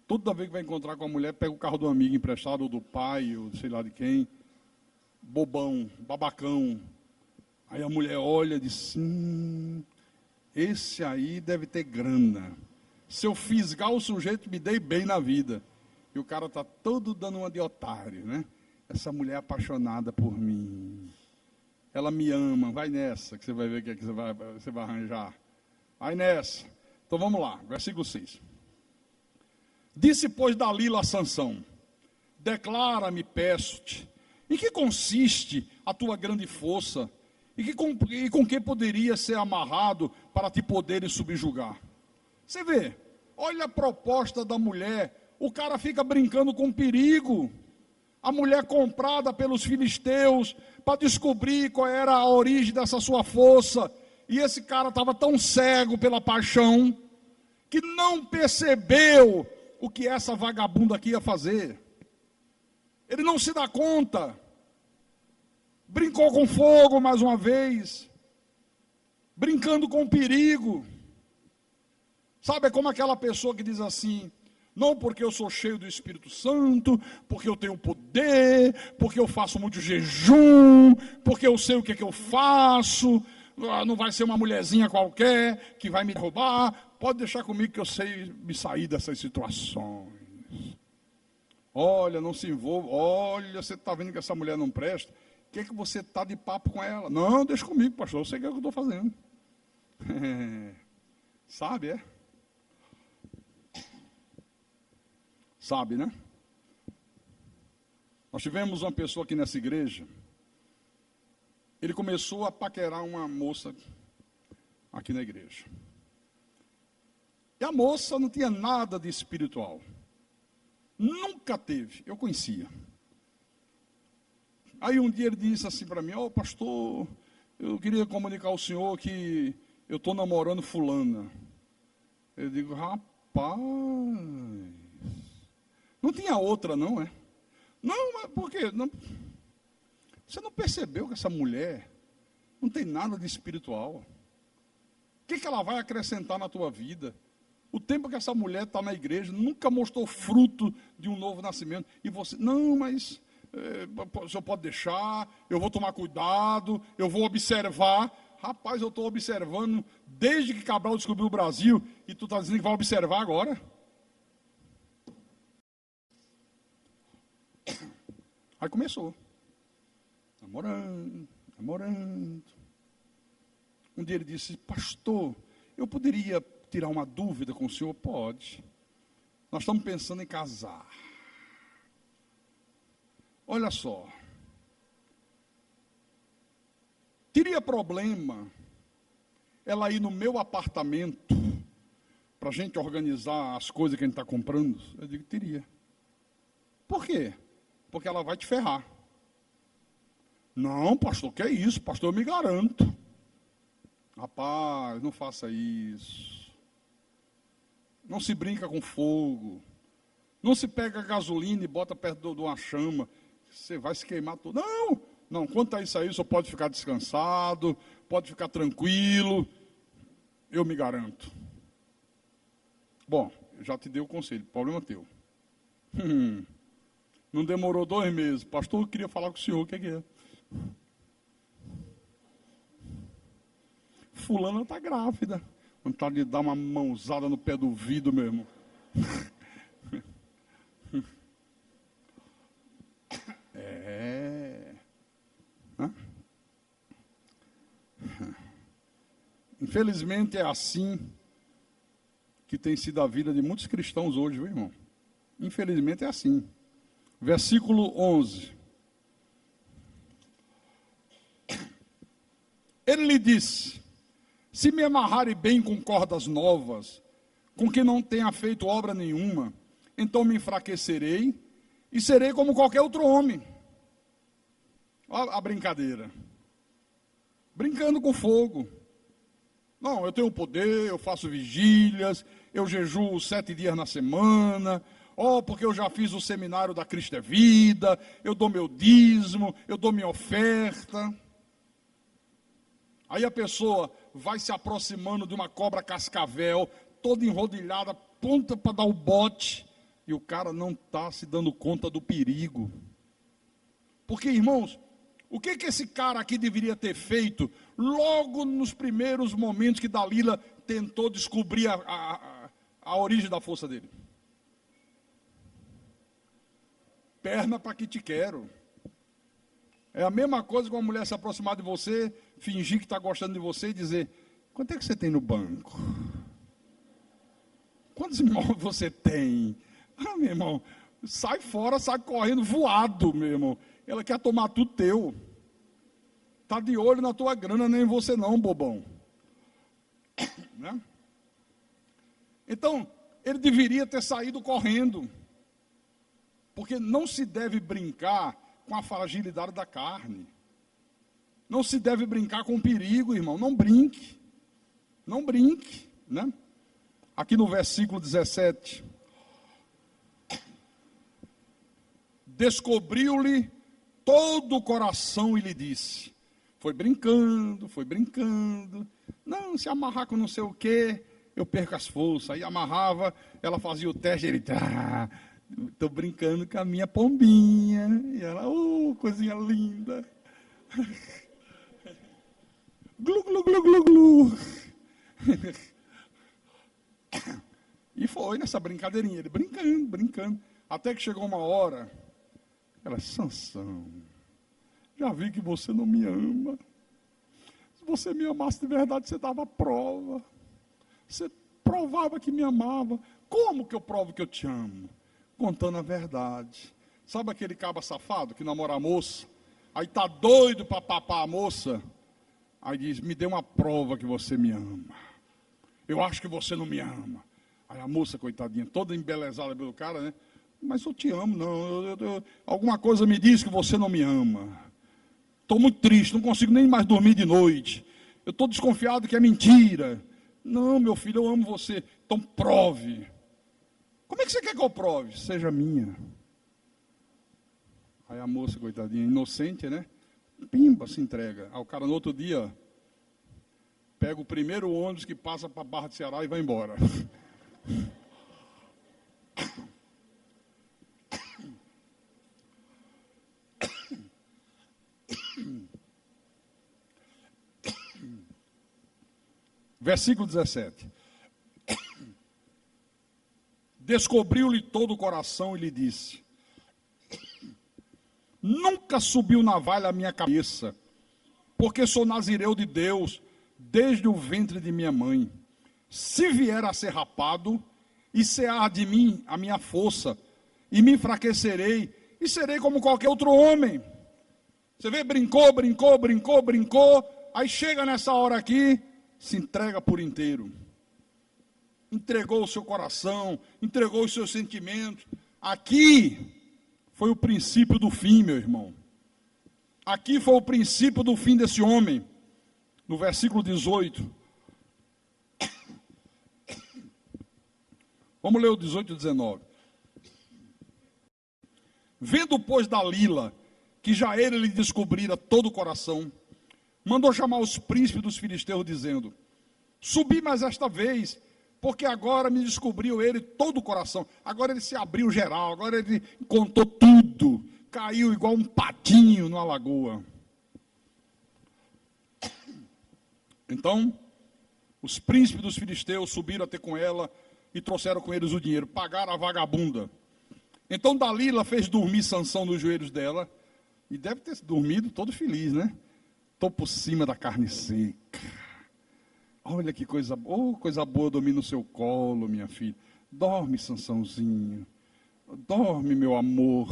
Toda vez que vai encontrar com a mulher, pega o carro do amigo emprestado, ou do pai, ou sei lá de quem, bobão, babacão. Aí a mulher olha e diz, esse aí deve ter grana. Se eu fisgar o sujeito, me dei bem na vida. E o cara está todo dando uma de otário, né? Essa mulher é apaixonada por mim. Ela me ama, vai nessa, que você vai ver o que, é que você vai arranjar. Vai nessa. Então vamos lá, versículo 6. Disse, pois, Dalila a Sansão, declara-me, peço-te, em que consiste a tua grande força, e com que poderia ser amarrado para te poderes subjugar? Você vê, olha a proposta da mulher, o cara fica brincando com perigo. A mulher comprada pelos filisteus para descobrir qual era a origem dessa sua força. E esse cara estava tão cego pela paixão que não percebeu o que essa vagabunda aqui ia fazer. Ele não se dá conta. Brincou com fogo mais uma vez. Brincando com perigo. Sabe, é como aquela pessoa que diz assim: não porque eu sou cheio do Espírito Santo, porque eu tenho poder, porque eu faço muito jejum, porque eu sei o que é que eu faço, não vai ser uma mulherzinha qualquer que vai me roubar. Pode deixar comigo que eu sei me sair dessas situações. Olha, não se envolva. Olha, você está vendo que essa mulher não presta. O que é que você está de papo com ela? Não, deixa comigo, pastor, eu sei o que é que eu estou fazendo. Sabe, é? Sabe, né? Nós tivemos uma pessoa aqui nessa igreja. Ele começou a paquerar uma moça aqui na igreja. E a moça não tinha nada de espiritual. Nunca teve, eu conhecia. Aí um dia ele disse assim para mim: ó, pastor, eu queria comunicar ao senhor que eu estou namorando fulana. Eu digo: rapaz, não tinha outra não, é? Não, mas por quê? Não, você não percebeu que essa mulher não tem nada de espiritual? O que ela vai acrescentar na tua vida? O tempo que essa mulher está na igreja, nunca mostrou fruto de um novo nascimento. E você, não, mas o senhor pode deixar, eu vou tomar cuidado, eu vou observar. Rapaz, eu estou observando desde que Cabral descobriu o Brasil, e tu está dizendo que vai observar agora? Aí começou. Namorando. Um dia ele disse: pastor, eu poderia tirar uma dúvida com o senhor? Pode. Nós estamos pensando em casar. Olha só. Teria problema ela ir no meu apartamento para a gente organizar as coisas que a gente está comprando? Eu digo: teria. Por quê? Porque ela vai te ferrar. Não, pastor, que é isso? Pastor, eu me garanto. Rapaz, não faça isso. Não se brinca com fogo. Não se pega gasolina e bota perto de uma chama. Você vai se queimar todo. Não, quanto a isso aí, você pode ficar descansado, pode ficar tranquilo. Eu me garanto. Bom, eu já te dei o conselho, problema teu. Não demorou 2 meses. Pastor, eu queria falar com o senhor, o que é? Fulana está grávida. Vontade de dar uma mãozada no pé do vidro mesmo. Infelizmente é assim que tem sido a vida de muitos cristãos hoje, viu, irmão? Infelizmente é assim. Versículo 11. Ele lhe disse: se me amarrarem bem com cordas novas, com que não tenha feito obra nenhuma, então me enfraquecerei e serei como qualquer outro homem. Olha a brincadeira. Brincando com fogo. Não, eu tenho poder, eu faço vigílias, eu jejuo 7 dias na semana, porque eu já fiz o seminário da Cristo é Vida, eu dou meu dízimo, eu dou minha oferta. Aí a pessoa vai se aproximando de uma cobra cascavel, toda enrodilhada, pronta para dar o bote, e o cara não está se dando conta do perigo. Porque, irmãos, o que esse cara aqui deveria ter feito logo nos primeiros momentos que Dalila tentou descobrir a origem da força dele? Perna para que te quero. É a mesma coisa com uma mulher se aproximar de você, fingir que está gostando de você e dizer: quanto é que você tem no banco? Quantos imóveis você tem? Meu irmão, sai fora, sai correndo, voado, meu irmão. Ela quer tomar tudo teu. Está de olho na tua grana, nem você não, bobão. Né? Então, ele deveria ter saído correndo. Porque não se deve brincar com a fragilidade da carne. Não se deve brincar com o perigo, irmão. Não brinque. Não brinque. Né? Aqui no versículo 17. descobriu-lhe todo o coração e lhe disse, foi brincando, não, se amarrar com não sei o quê, eu perco as forças. Aí amarrava, ela fazia o teste, ele, estou brincando com a minha pombinha. E ela, coisinha linda. Glu, glu, glu, glu, glu. E foi nessa brincadeirinha, ele brincando. Até que chegou uma hora, ela, Sansão, já vi que você não me ama. Se você me amasse de verdade, você dava prova. Você provava que me amava. Como que eu provo que eu te amo? Contando a verdade. Sabe aquele caba safado que namora a moça? Aí tá doido para papar a moça. Aí diz, me dê uma prova que você me ama. Eu acho que você não me ama. Aí a moça, coitadinha, toda embelezada pelo cara, né? Mas eu te amo, não. Alguma coisa me diz que você não me ama. Estou muito triste, não consigo nem mais dormir de noite. Eu estou desconfiado que é mentira. Não, meu filho, eu amo você. Então prove. Como é que você quer que eu prove? Seja minha. Aí a moça, coitadinha, inocente, né? Pimba, se entrega. Aí o cara no outro dia pega o primeiro ônibus que passa para a Barra de Ceará e vai embora. Versículo 17. Descobriu-lhe todo o coração e lhe disse, nunca subiu navalha à minha cabeça, porque sou nazireu de Deus, desde o ventre de minha mãe. Se vier a ser rapado, e cear de mim a minha força, e me enfraquecerei, e serei como qualquer outro homem. Você vê, brincou, aí chega nessa hora aqui, se entrega por inteiro. Entregou o seu coração, entregou os seus sentimentos. Aqui foi o princípio do fim, meu irmão. Aqui foi o princípio do fim desse homem. No versículo 18. Vamos ler o 18 e 19. Vendo, pois, Dalila, que já ele lhe descobrira todo o coração, mandou chamar os príncipes dos filisteus, dizendo, subi mais esta vez, porque agora me descobriu ele todo o coração. Agora ele se abriu geral, agora ele contou tudo. Caiu igual um patinho numa lagoa. Então, os príncipes dos filisteus subiram até com ela e trouxeram com eles o dinheiro, pagaram a vagabunda. Então Dalila fez dormir Sansão nos joelhos dela, e deve ter dormido todo feliz, né? Estou por cima da carne seca. Olha que coisa boa dormir no seu colo, minha filha. Dorme, Sansãozinho. Dorme, meu amor.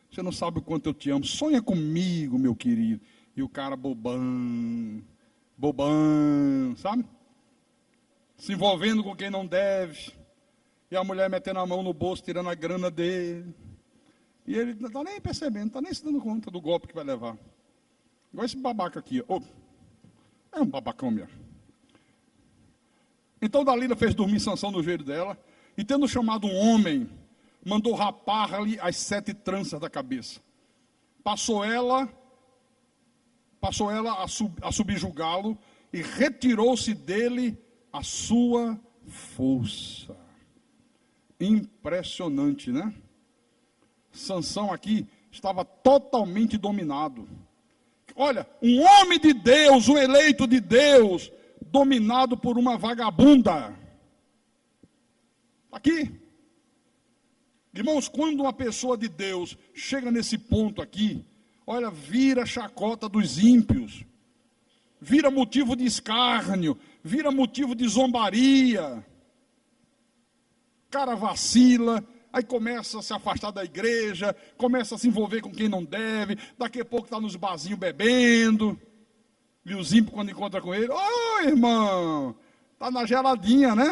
Você não sabe o quanto eu te amo. Sonha comigo, meu querido. E o cara bobão, sabe? Se envolvendo com quem não deve. E a mulher metendo a mão no bolso, tirando a grana dele. E ele não está nem percebendo, não está nem se dando conta do golpe que vai levar. Igual esse babaca aqui. É um babacão mesmo. Então Dalila fez dormir Sansão no joelho dela, e tendo chamado um homem, mandou rapar-lhe as 7 tranças da cabeça. Passou ela a subjugá-lo, e retirou-se dele a sua força. Impressionante, né? Sansão aqui estava totalmente dominado. Olha, um homem de Deus, um eleito de Deus, dominado por uma vagabunda. Aqui. Irmãos, quando uma pessoa de Deus chega nesse ponto aqui, olha, vira chacota dos ímpios, vira motivo de escárnio, vira motivo de zombaria. O cara vacila, aí começa a se afastar da igreja, começa a se envolver com quem não deve, daqui a pouco está nos barzinhos bebendo. E os ímpios, quando encontra com ele, irmão, está na geladinha, né?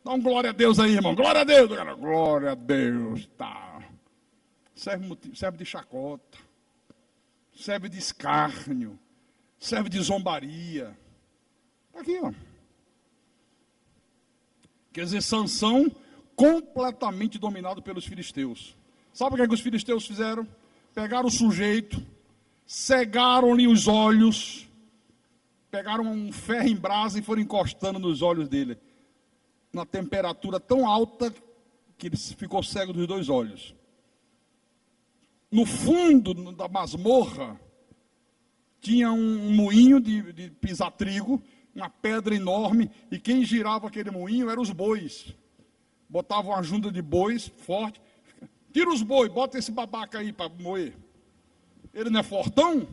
Dá um glória a Deus aí, irmão. Glória a Deus, cara. Glória a Deus, tá. Serve de chacota, serve de escárnio, serve de zombaria. Está aqui, ó. Quer dizer, Sansão completamente dominado pelos filisteus. Sabe o que os filisteus fizeram? Pegaram o sujeito, cegaram-lhe os olhos, pegaram um ferro em brasa e foram encostando nos olhos dele, na temperatura tão alta que ele ficou cego dos dois olhos. No fundo da masmorra, tinha um moinho de pisar trigo, uma pedra enorme, e quem girava aquele moinho eram os bois. Botavam uma junta de bois forte. Tira os bois, bota esse babaca aí para moer. Ele não é fortão?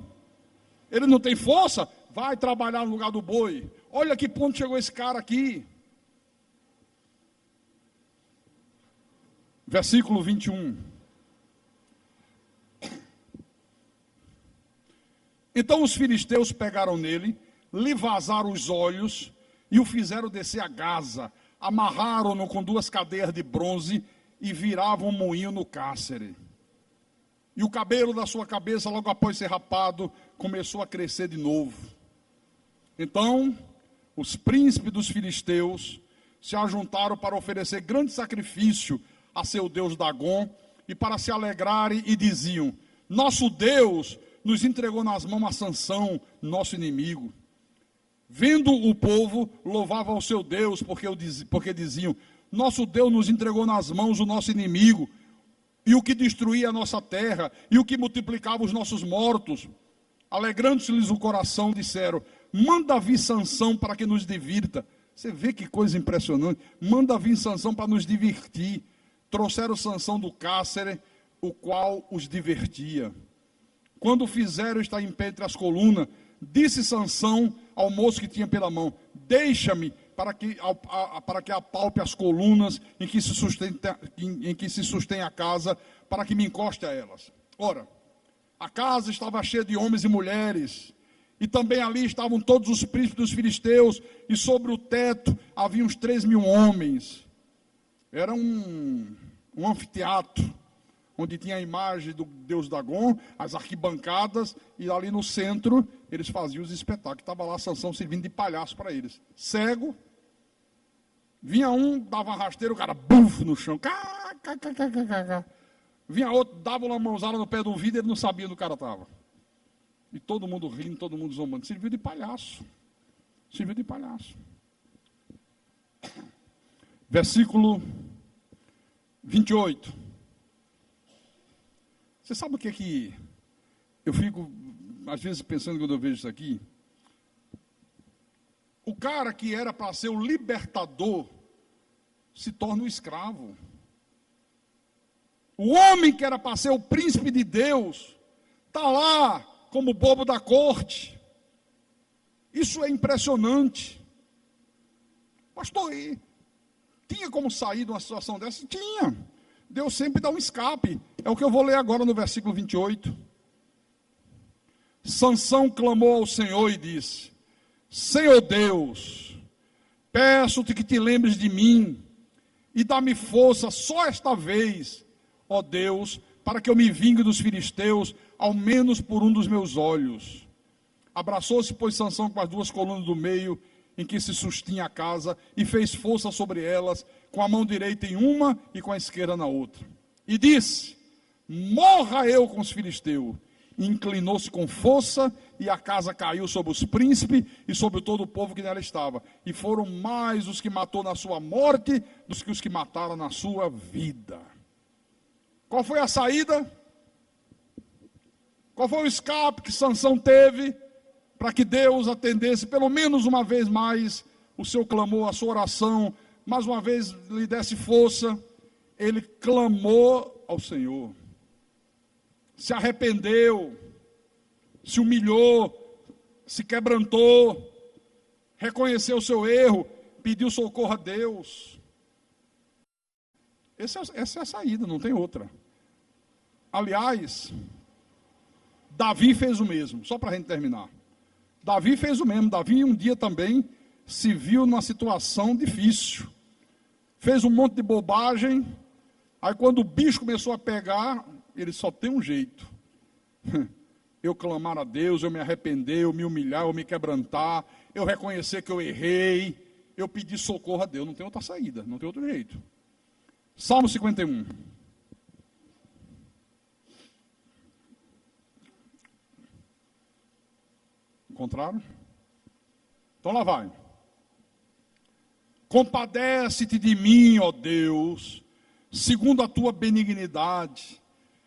Ele não tem força? Vai trabalhar no lugar do boi. Olha que ponto chegou esse cara aqui. Versículo 21. Então os filisteus pegaram nele, lhe vazaram os olhos e o fizeram descer a Gaza. Amarraram-no com 2 cadeias de bronze e viravam um moinho no cárcere. E o cabelo da sua cabeça, logo após ser rapado, começou a crescer de novo. Então, os príncipes dos filisteus se ajuntaram para oferecer grande sacrifício a seu deus Dagom e para se alegrarem e diziam: nosso Deus nos entregou nas mãos a Sansão, nosso inimigo. Vendo o povo, louvava ao seu Deus, porque diziam: nosso Deus nos entregou nas mãos o nosso inimigo, e o que destruía a nossa terra, e o que multiplicava os nossos mortos. Alegrando-se-lhes o coração, disseram: manda vir Sansão para que nos divirta. Você vê que coisa impressionante. Manda vir Sansão para nos divertir. Trouxeram Sansão do cárcere, o qual os divertia. Quando fizeram estar em pé entre as colunas, disse Sansão ao moço que tinha pela mão: deixa-me para que apalpe as colunas em que se sustém a casa, para que me encoste a elas. Ora, a casa estava cheia de homens e mulheres, e também ali estavam todos os príncipes dos filisteus, e sobre o teto havia uns 3.000 homens. Era um anfiteatro, onde tinha a imagem do deus Dagom, as arquibancadas, e ali no centro eles faziam os espetáculos. Estava lá Sansão servindo de palhaço para eles. Cego, vinha um, dava uma rasteira, o cara, buf, no chão. Vinha outro, dava uma mãozada no pé do vidro, ele não sabia onde o cara estava. E todo mundo rindo, todo mundo zombando. Serviu de palhaço. Serviu de palhaço. Versículo 28. Você sabe o que é que eu fico, às vezes, pensando quando eu vejo isso aqui? O cara que era para ser o libertador se torna um escravo. O homem que era para ser o príncipe de Deus está lá como bobo da corte. Isso é impressionante. Pastor, tinha como sair de uma situação dessa? Tinha. Deus sempre dá um escape. É o que eu vou ler agora no versículo 28. Sansão clamou ao Senhor e disse: Senhor Deus, peço-te que te lembres de mim e dá-me força só esta vez, ó Deus, para que eu me vingue dos filisteus, ao menos por um dos meus olhos. Abraçou-se, pois, Sansão com as 2 colunas do meio, em que se sustinha a casa, e fez força sobre elas, com a mão direita em uma e com a esquerda na outra. E disse: morra eu com os filisteus. E inclinou-se com força, e a casa caiu sobre os príncipes e sobre todo o povo que nela estava. E foram mais os que matou na sua morte, do que os que mataram na sua vida. Qual foi a saída? Qual foi o escape que Sansão teve para que Deus atendesse pelo menos uma vez mais o seu clamor, a sua oração, mais uma vez lhe desse força? Ele clamou ao Senhor, se arrependeu, se humilhou, se quebrantou, reconheceu o seu erro, pediu socorro a Deus. Essa é a saída, não tem outra. Aliás, Davi fez o mesmo, só para a gente terminar. Davi fez o mesmo. Davi um dia também se viu numa situação difícil. Fez um monte de bobagem. Aí quando o bicho começou a pegar, ele só tem um jeito. Eu clamar a Deus, eu me arrepender, eu me humilhar, eu me quebrantar, eu reconhecer que eu errei, eu pedir socorro a Deus. Não tem outra saída, não tem outro jeito. Salmo 51. Encontraram? Então lá vai. Compadece-te de mim, ó Deus, segundo a tua benignidade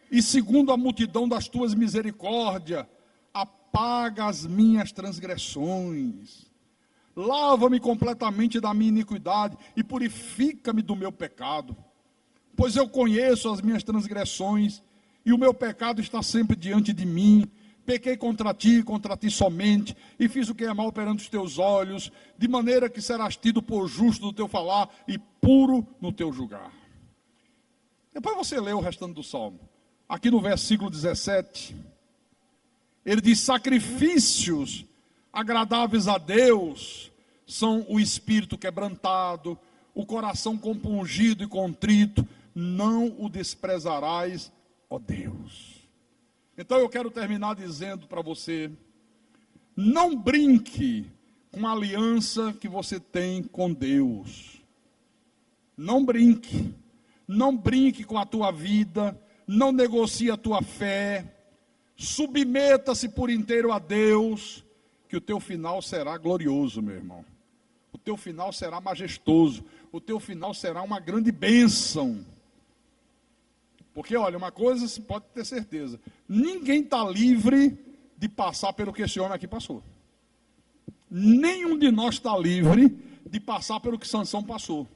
e segundo a multidão das tuas misericórdias, apaga as minhas transgressões. Lava-me completamente da minha iniquidade e purifica-me do meu pecado. Pois eu conheço as minhas transgressões e o meu pecado está sempre diante de mim. Pequei contra ti somente, e fiz o que é mal perante os teus olhos, de maneira que serás tido por justo no teu falar e puro no teu julgar. Depois você lê o restante do Salmo. Aqui no versículo 17, ele diz: sacrifícios agradáveis a Deus são o espírito quebrantado, o coração compungido e contrito, não o desprezarás, ó Deus. Então eu quero terminar dizendo para você: não brinque com a aliança que você tem com Deus. Não brinque. Não brinque com a tua vida. Não negocie a tua fé. Submeta-se por inteiro a Deus, que o teu final será glorioso, meu irmão. O teu final será majestoso. O teu final será uma grande bênção. Porque, olha, uma coisa você pode ter certeza: ninguém está livre de passar pelo que esse homem aqui passou. Nenhum de nós está livre de passar pelo que Sansão passou.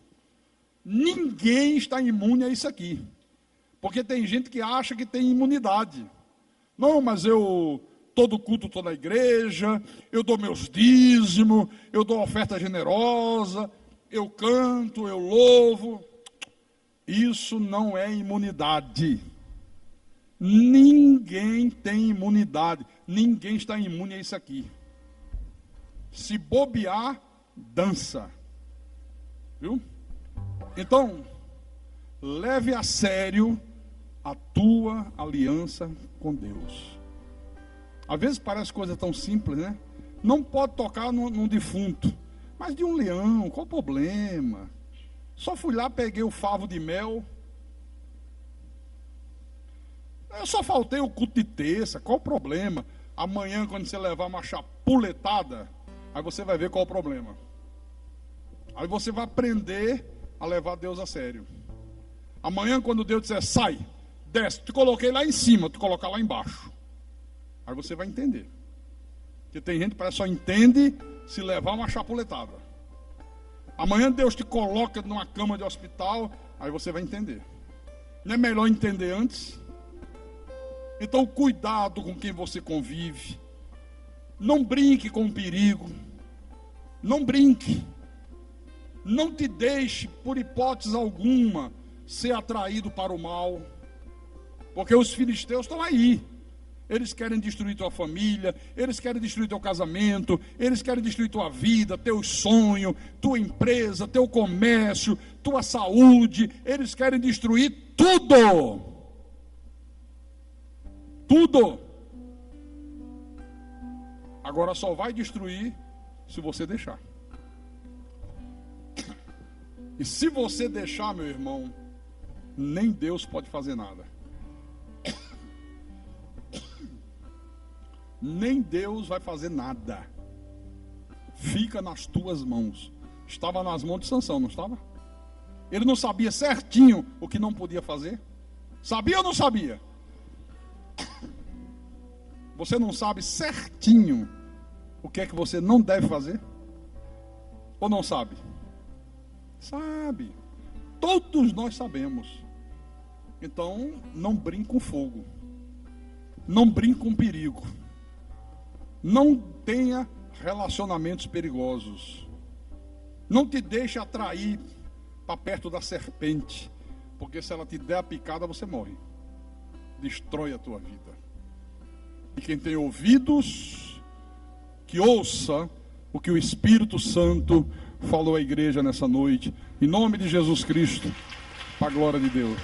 Ninguém está imune a isso aqui. Porque tem gente que acha que tem imunidade. Não, mas eu, todo culto estou na igreja, eu dou meus dízimos, eu dou oferta generosa, eu canto, eu louvo. Isso não é imunidade. Ninguém tem imunidade. Ninguém está imune a isso aqui. Se bobear, dança. Viu? Então, leve a sério a tua aliança com Deus. Às vezes parece coisa tão simples, né? Não pode tocar num defunto. Mas de um leão, qual o problema? Só fui lá, peguei o favo de mel. Eu só faltei o culto de terça, qual o problema? Amanhã, quando você levar uma chapuletada, aí você vai ver qual o problema. Aí você vai aprender a levar Deus a sério. Amanhã, quando Deus disser, sai, desce, te coloquei lá em cima, te colocar lá embaixo. Aí você vai entender. Porque tem gente que parece que só entende se levar uma chapuletada. Amanhã Deus te coloca numa cama de hospital, aí você vai entender. Não é melhor entender antes? Então, cuidado com quem você convive. Não brinque com o perigo. Não brinque. Não te deixe, por hipótese alguma, ser atraído para o mal. Porque os filisteus estão aí. Eles querem destruir tua família, eles querem destruir teu casamento, eles querem destruir tua vida, teus sonhos, tua empresa, teu comércio, tua saúde. Eles querem destruir tudo. Tudo. Agora só vai destruir se você deixar. E se você deixar, meu irmão, nem Deus pode fazer nada. Nem Deus vai fazer nada. Fica nas tuas mãos. Estava nas mãos de Sansão, não estava? Ele não sabia certinho o que não podia fazer? Sabia ou não sabia? Você não sabe certinho o que é que você não deve fazer? Ou não sabe? Sabe. Todos nós sabemos. Então, não brinque com fogo. Não brinque com perigo. Não tenha relacionamentos perigosos. Não te deixe atrair para perto da serpente. Porque se ela te der a picada, você morre. Destrói a tua vida. E quem tem ouvidos, que ouça o que o Espírito Santo falou à igreja nessa noite. Em nome de Jesus Cristo, para a glória de Deus.